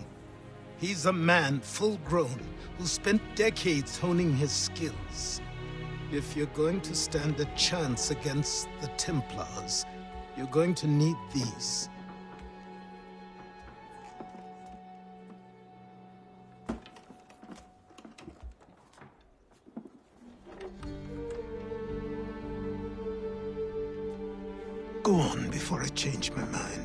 K: He's a man, full-grown, who spent decades honing his skills. If you're going to stand a chance against the Templars, you're going to need these. Go on before I change my mind.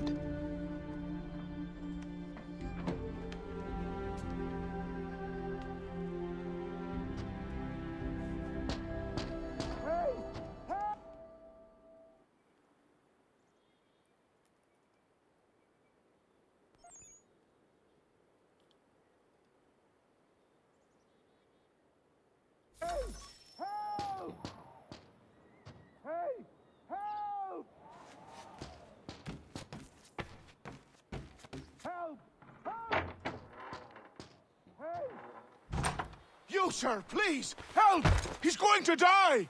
N: you, sir! Please! Help! He's going to die!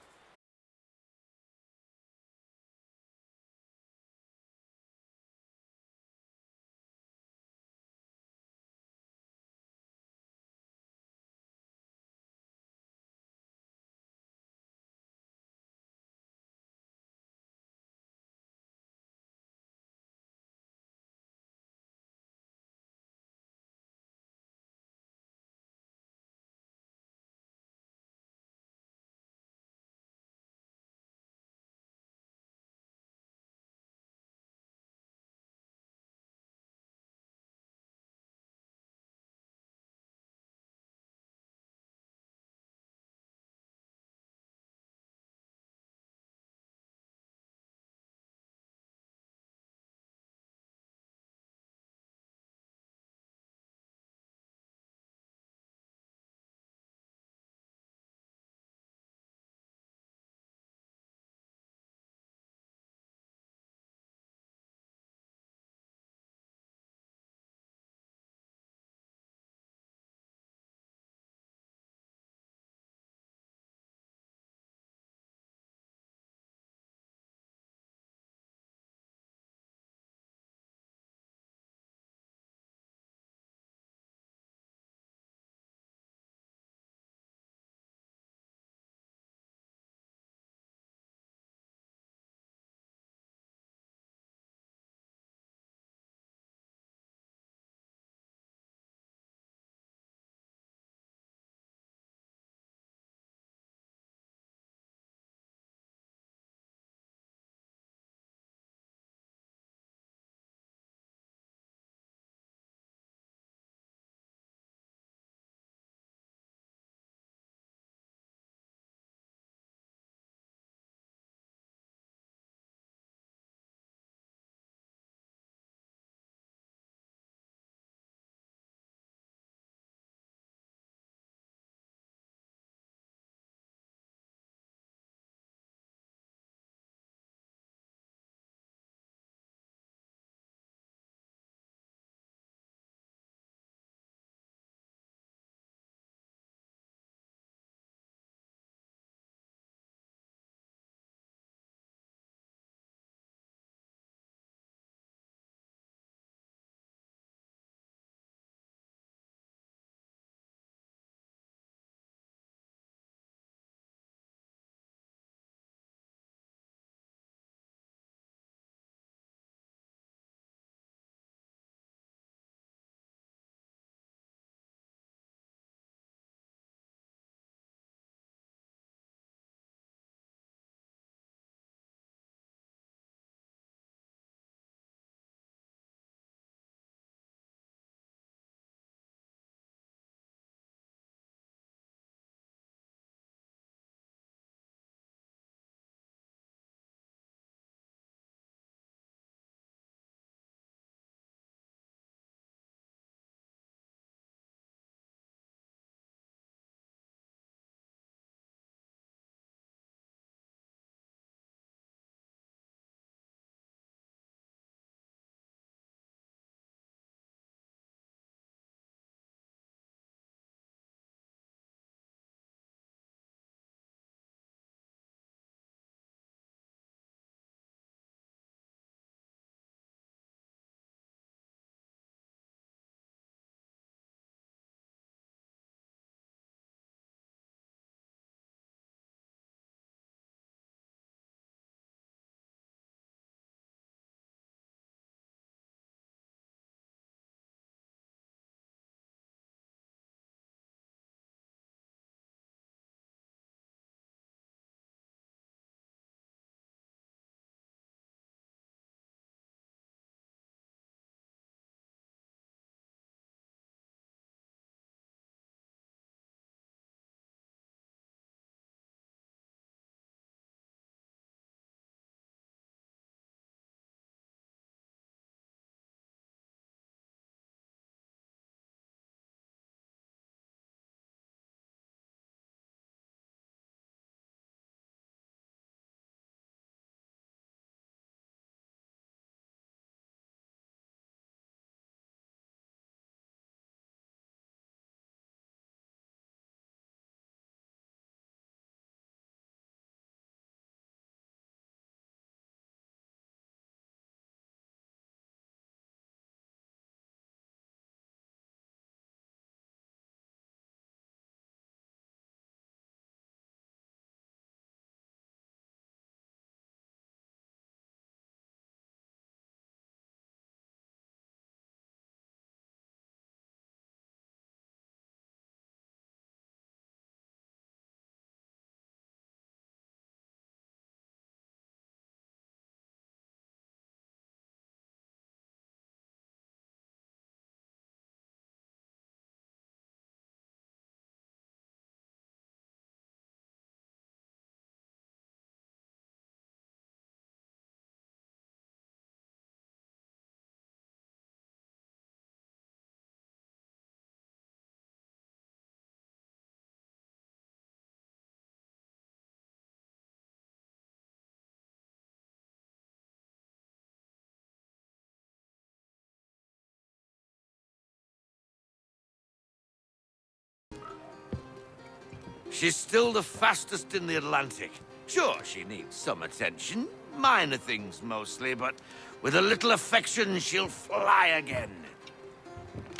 R: She's still the fastest in the Atlantic. Sure, she needs some attention. Minor things mostly, but with a little affection, she'll fly again.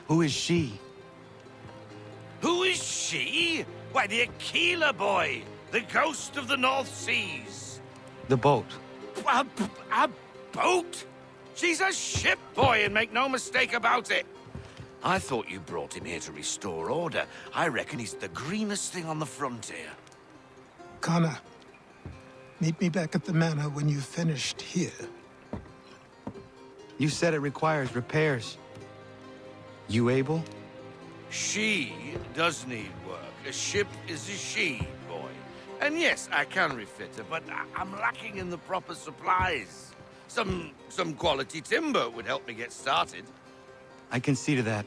I: Who is she?
R: Who is she? Why, the Aquila boy, the ghost of the North Seas.
I: The boat.
R: A boat? She's a ship boy, and make no mistake about it. I thought you brought him here to restore order. I reckon he's the greenest thing on the frontier.
K: Connor, meet me back at the manor when you've finished here.
I: You said it requires repairs. You able?
R: She does need work. A ship is a she, boy. And yes, I can refit her, but I'm lacking in the proper supplies. Some quality timber would help me get started.
I: I can see to that.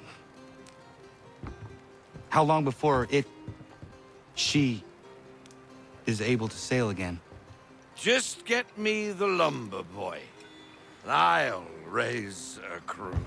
I: How long before she, is able to sail again?
R: Just get me the lumber, boy. I'll raise a crew.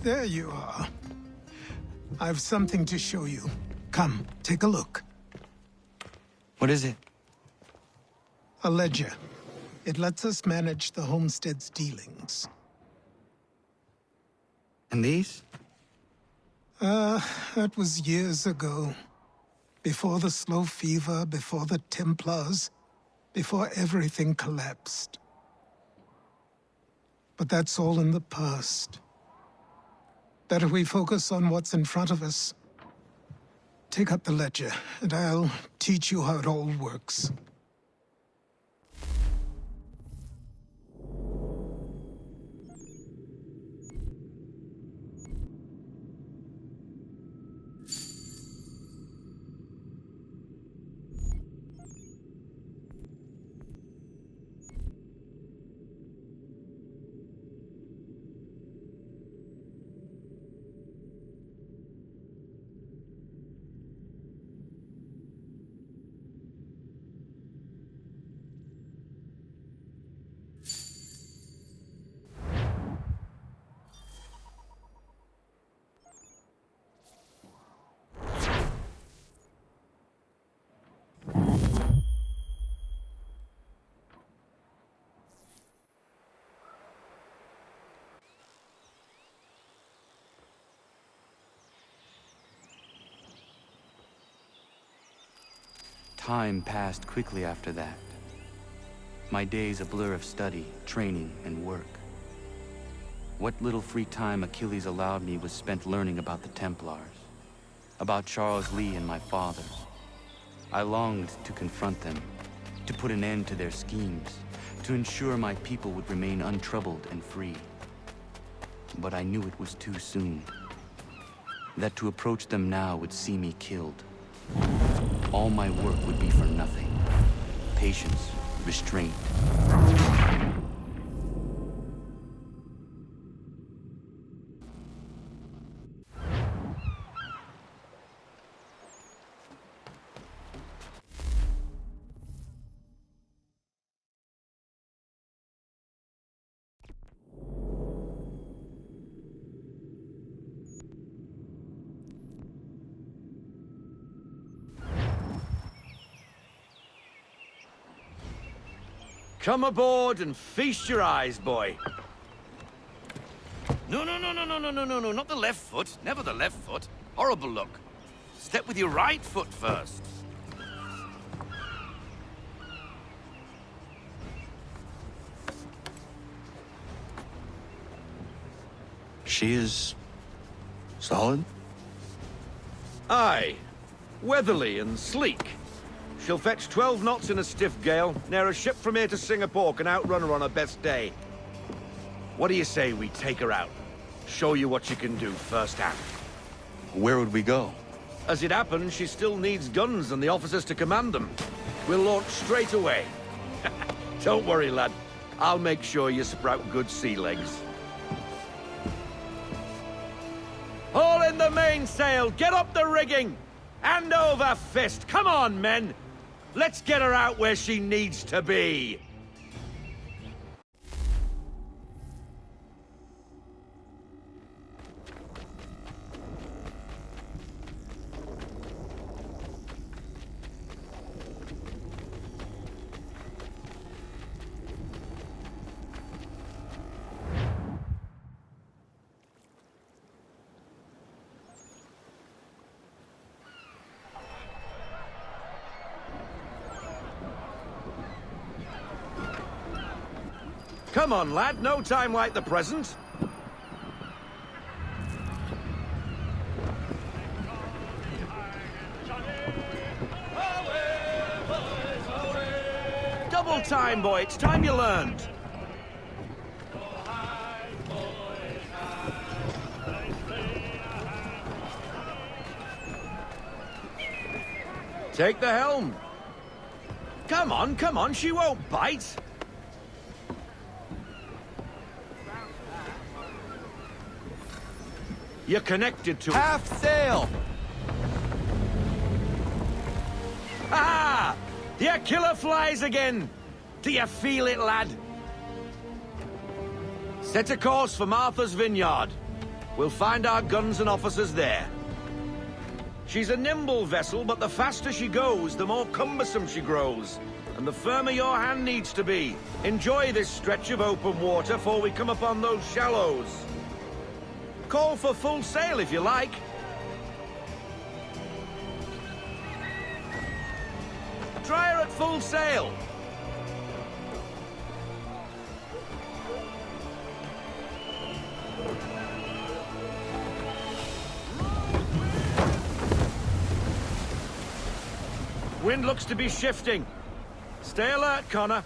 K: There you are. I've something to show you. Come, take a look.
I: What is it?
K: A ledger. It lets us manage the homestead's dealings.
I: And these?
K: That was years ago. Before the slow fever, before the Templars, before everything collapsed. But that's all in the past. Better we focus on what's in front of us. Take up the ledger, and I'll teach you how it all works.
I: Time passed quickly after that. My days a blur of study, training, and work. What little free time Achilles allowed me was spent learning about the Templars, about Charles Lee and my father. I longed to confront them, to put an end to their schemes, to ensure my people would remain untroubled and free. But I knew it was too soon, that to approach them now would see me killed. All my work would be for nothing. Patience, restraint.
R: Come aboard and feast your eyes, boy. No, not the left foot. Never the left foot. Horrible look. Step with your right foot first.
I: She is... solid?
R: Aye. Weatherly and sleek. She'll fetch 12 knots in a stiff gale, ne'er a ship from here to Singapore can outrun her on her best day. What do you say we take her out? Show you what she can do firsthand.
I: Where would we go?
R: As it happens, she still needs guns and the officers to command them. We'll launch straight away. Don't worry, lad. I'll make sure you sprout good sea legs. All in the mainsail! Get up the rigging! Hand over fist! Come on, men! Let's get her out where she needs to be! Come on, lad. No time like the present. Double time, boy. It's time you learned. Take the helm. Come on. She won't bite. You're connected to...
I: Half sail!
R: Ah! Your killer flies again! Do you feel it, lad? Set a course for Martha's Vineyard. We'll find our guns and officers there. She's a nimble vessel, but the faster she goes, the more cumbersome she grows. And the firmer your hand needs to be. Enjoy this stretch of open water before we come upon those shallows. Call for full sail if you like. Try her at full sail. Wind looks to be shifting. Stay alert, Connor.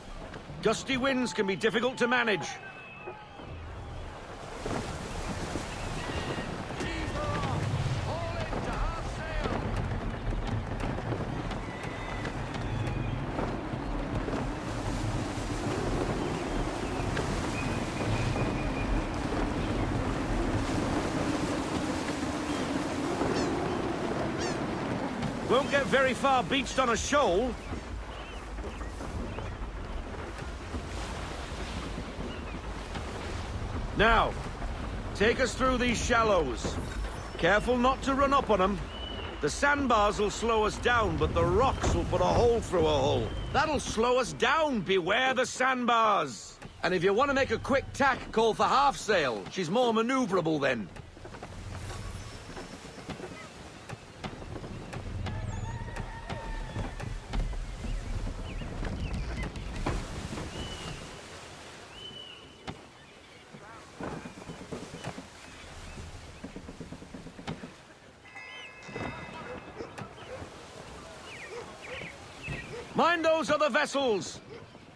R: Gusty winds can be difficult to manage. Won't get very far beached on a shoal. Now, take us through these shallows. Careful not to run up on them. The sandbars will slow us down, but the rocks will put a hole through a hull. That'll slow us down. Beware the sandbars. And if you want to make a quick tack, call for half sail. She's more maneuverable then. Mind those other vessels!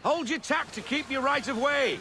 R: Hold your tack to keep your right of way!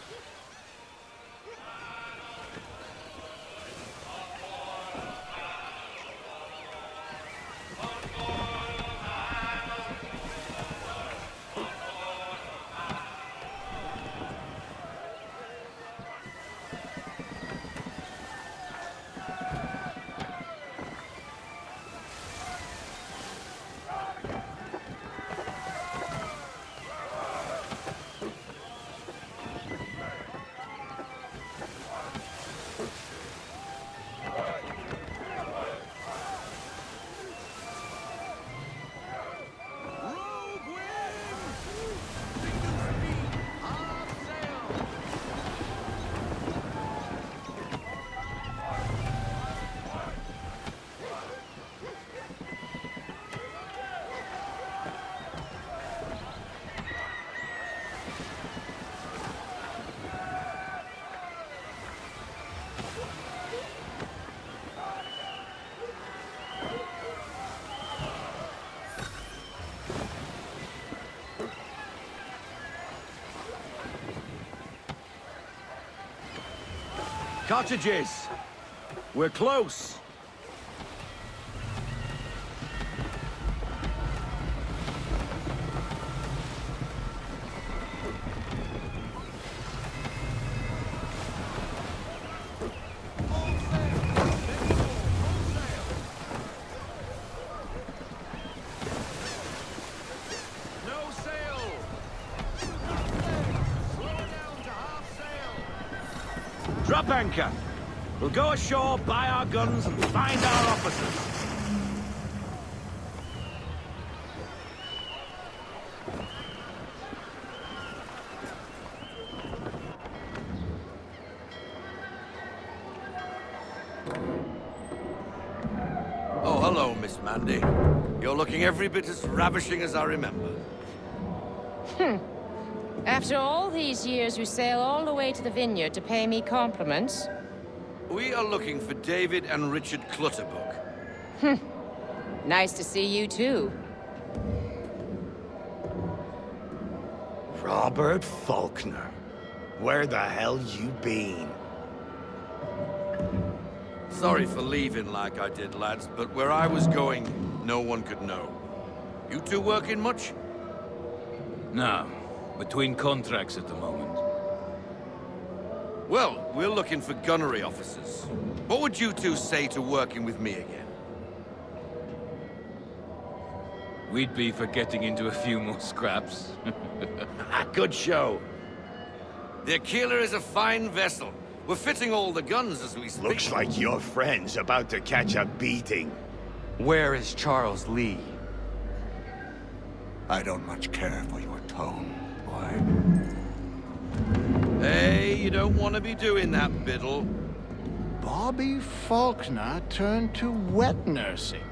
R: Cottages! We're close! Drop anchor. We'll go ashore, buy our guns, and find our officers. Oh, hello, Miss Mandy. You're looking every bit as ravishing as I remember.
W: After all these years, you sail all the way to the vineyard to pay me compliments?
R: We are looking for David and Richard Clutterbuck.
W: Nice to see you, too.
L: Robert Faulkner. Where the hell you been?
R: Sorry for leaving like I did, lads, but where I was going, no one could know. You two working much?
D: No. Between contracts at the moment.
R: Well, we're looking for gunnery officers. What would you two say to working with me again?
D: We'd be for getting into a few more scraps.
R: Good show. The Aquila is a fine vessel. We're fitting all the guns as we speak.
L: Looks like your friend's about to catch a beating.
I: Where is Charles Lee?
L: I don't much care for your tone, boy.
R: Hey, you don't want to be doing that, Biddle.
J: Bobby Faulkner turned to wet nursing.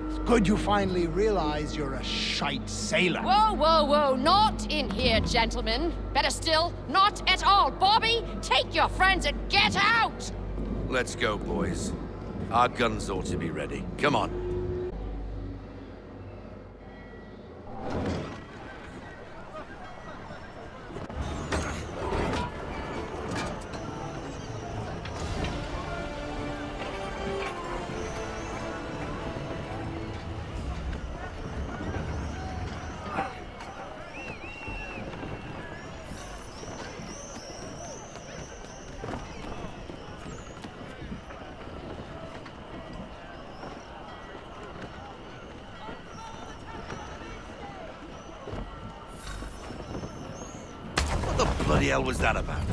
J: It's good you finally realize you're a shite sailor.
W: Whoa, whoa, whoa, not in here, gentlemen. Better still, not at all. Bobby, take your friends and get out!
R: Let's go, boys. Our guns ought to be ready. Come on. What the bloody hell was that about?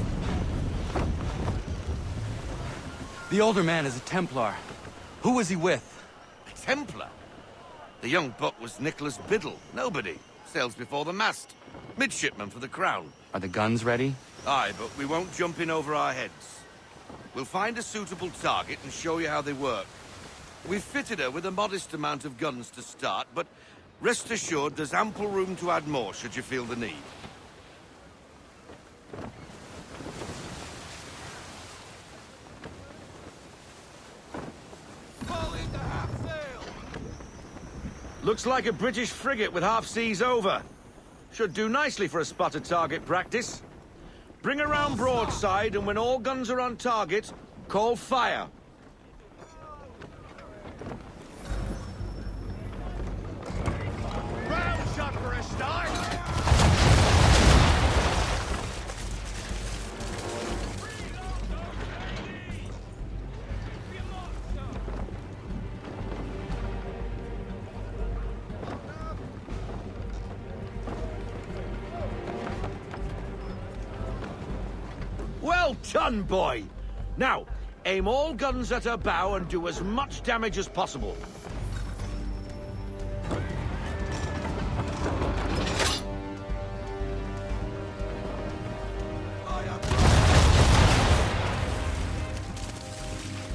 I: The older man is a Templar. Who was he with?
R: A Templar? The young buck was Nicholas Biddle. Nobody. Sails before the mast. Midshipman for the Crown.
I: Are the guns ready?
R: Aye, but we won't jump in over our heads. We'll find a suitable target and show you how they work. We've fitted her with a modest amount of guns to start, but rest assured there's ample room to add more should you feel the need. Looks like a British frigate with half seas over. Should do nicely for a spotted target practice. Bring her round broadside, and when all guns are on target, call fire.
L: Round shot for a start!
R: Well done, boy! Now, aim all guns at her bow and do as much damage as possible.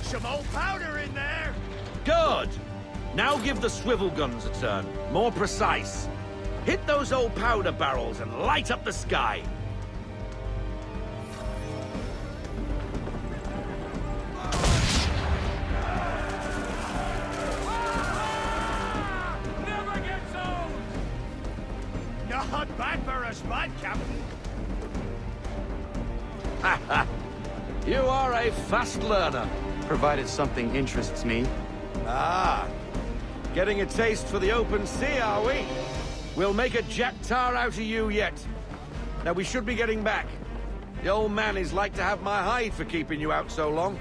L: Some old powder in there!
R: Good! Now give the swivel guns a turn. More precise. Hit those old powder barrels and light up the sky.
L: Not bad for a spot, Captain.
R: You are a fast learner.
I: Provided something interests me.
R: Ah, getting a taste for the open sea, are we? We'll make a jack tar out of you yet. Now, we should be getting back. The old man is like to have my hide for keeping you out so long.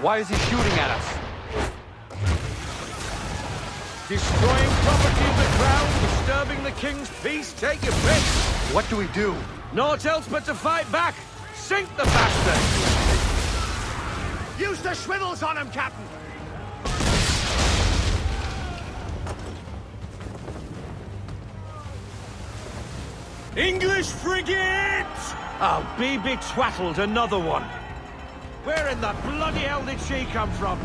I: Why is he shooting at us?
R: Destroying property of the crown, disturbing the king's peace, take your pick.
I: What do we do?
R: Naught else but to fight back. Sink the bastard!
N: Use the swivels on him, Captain!
R: English frigate! I'll be betwattled, another one. Where in the bloody hell did she come from?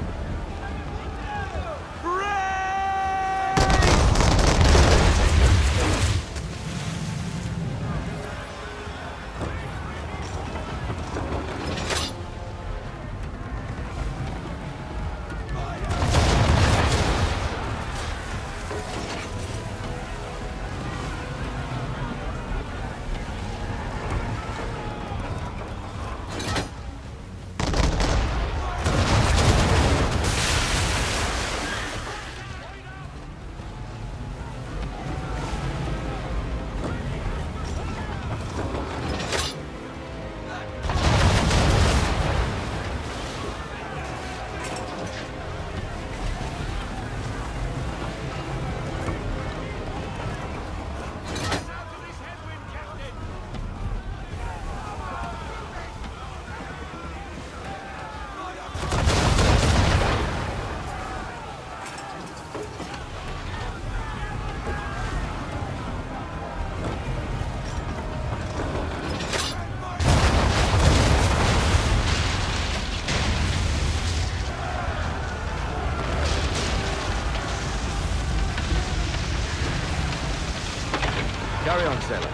R: Carry on, sailor.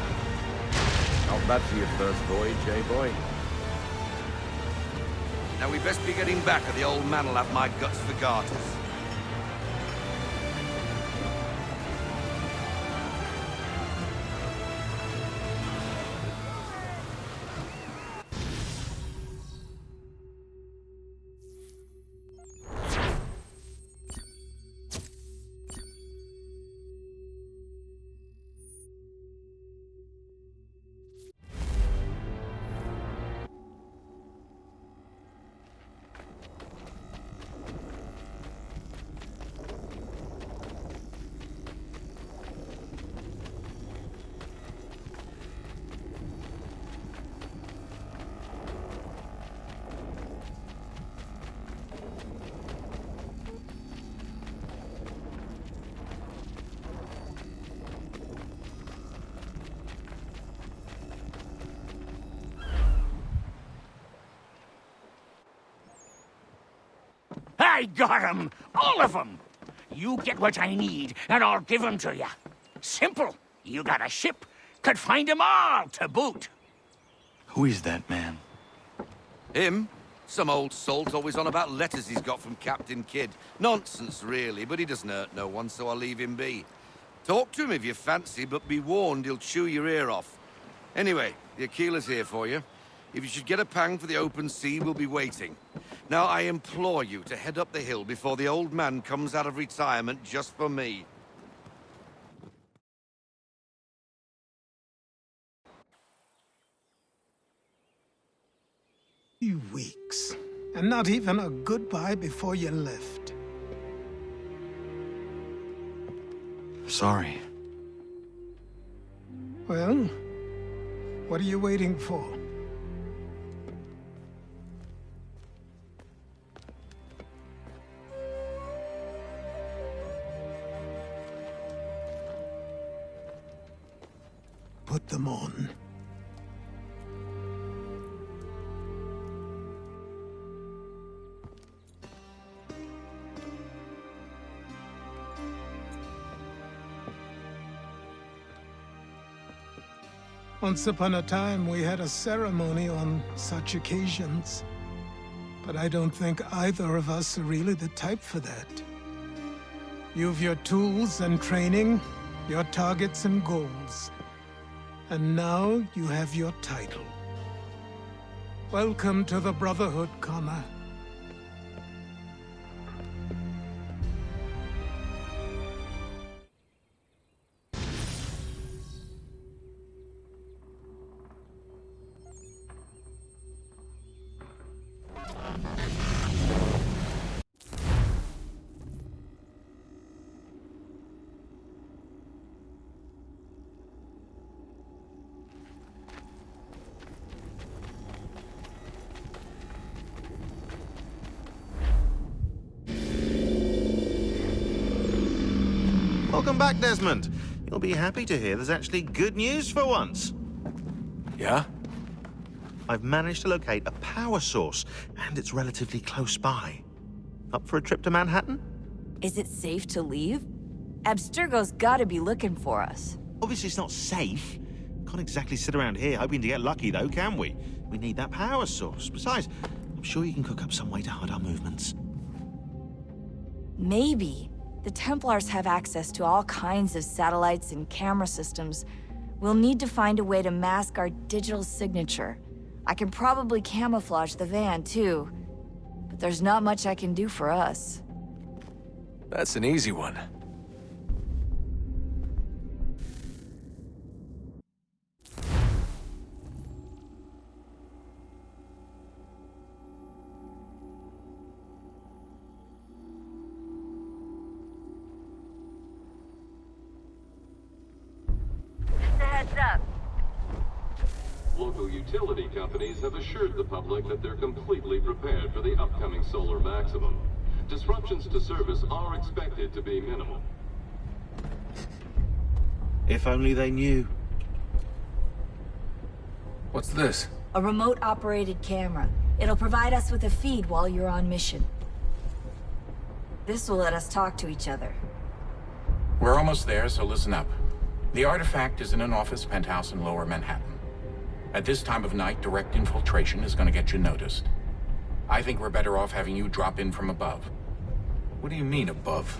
R: Not bad for your first voyage, eh, boy? Now we best be getting back, or the old man'll have my guts for garters.
T: I got 'em! All of 'em! You get what I need, and I'll give 'em to you. Simple. You got a ship, could find 'em all to boot.
I: Who is that man?
R: Him? Some old salt always on about letters he's got from Captain Kidd. Nonsense, really, but he doesn't hurt no one, so I'll leave him be. Talk to him if you fancy, but be warned he'll chew your ear off. Anyway, the Aquila's here for you. If you should get a pang for the open sea, we'll be waiting. Now, I implore you to head up the hill before the old man comes out of retirement just for me.
K: Few weeks, and not even a goodbye before you left.
I: Sorry.
K: Well, what are you waiting for? Put them on. Once upon a time, we had a ceremony on such occasions. But I don't think either of us are really the type for that. You've your tools and training, your targets and goals. And now you have your title. Welcome to the Brotherhood, Connor.
U: Welcome back, Desmond. You'll be happy to hear there's actually good news for once.
N: Yeah?
U: I've managed to locate a power source, and it's relatively close by. Up for a trip to Manhattan?
G: Is it safe to leave? Abstergo's gotta be looking for us.
U: Obviously it's not safe. Can't exactly sit around here hoping to get lucky, though, can we? We need that power source. Besides, I'm sure you can cook up some way to hide our movements.
G: Maybe. The Templars have access to all kinds of satellites and camera systems. We'll need to find a way to mask our digital signature. I can probably camouflage the van, too. But there's not much I can do for us.
N: That's an easy one.
S: Local utility companies have assured the public that they're completely prepared for the upcoming solar maximum. Disruptions to service are expected to be minimal.
U: If only they knew.
N: What's this?
G: A remote-operated camera. It'll provide us with a feed while you're on mission. This will let us talk to each other.
T: We're almost there, so listen up. The artifact is in an office penthouse in Lower Manhattan. At this time of night, direct infiltration is going to get you noticed. I think we're better off having you drop in from above.
N: What do you mean, above?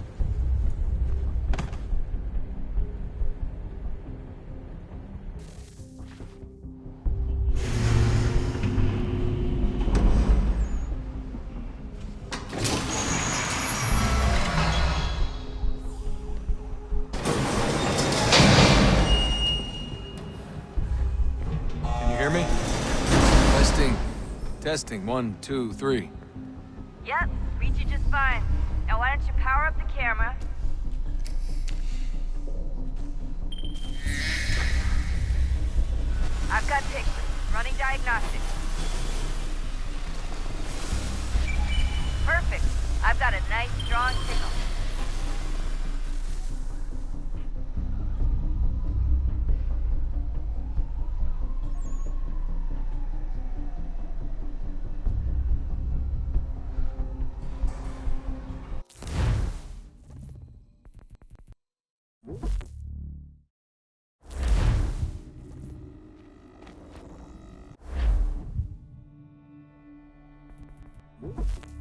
N: Testing, 1, 2, 3.
G: Yep, read you just fine. Now why don't you power up the camera? I've got pictures. Running diagnostics. Perfect. I've got a nice, strong signal.
S: Whoop.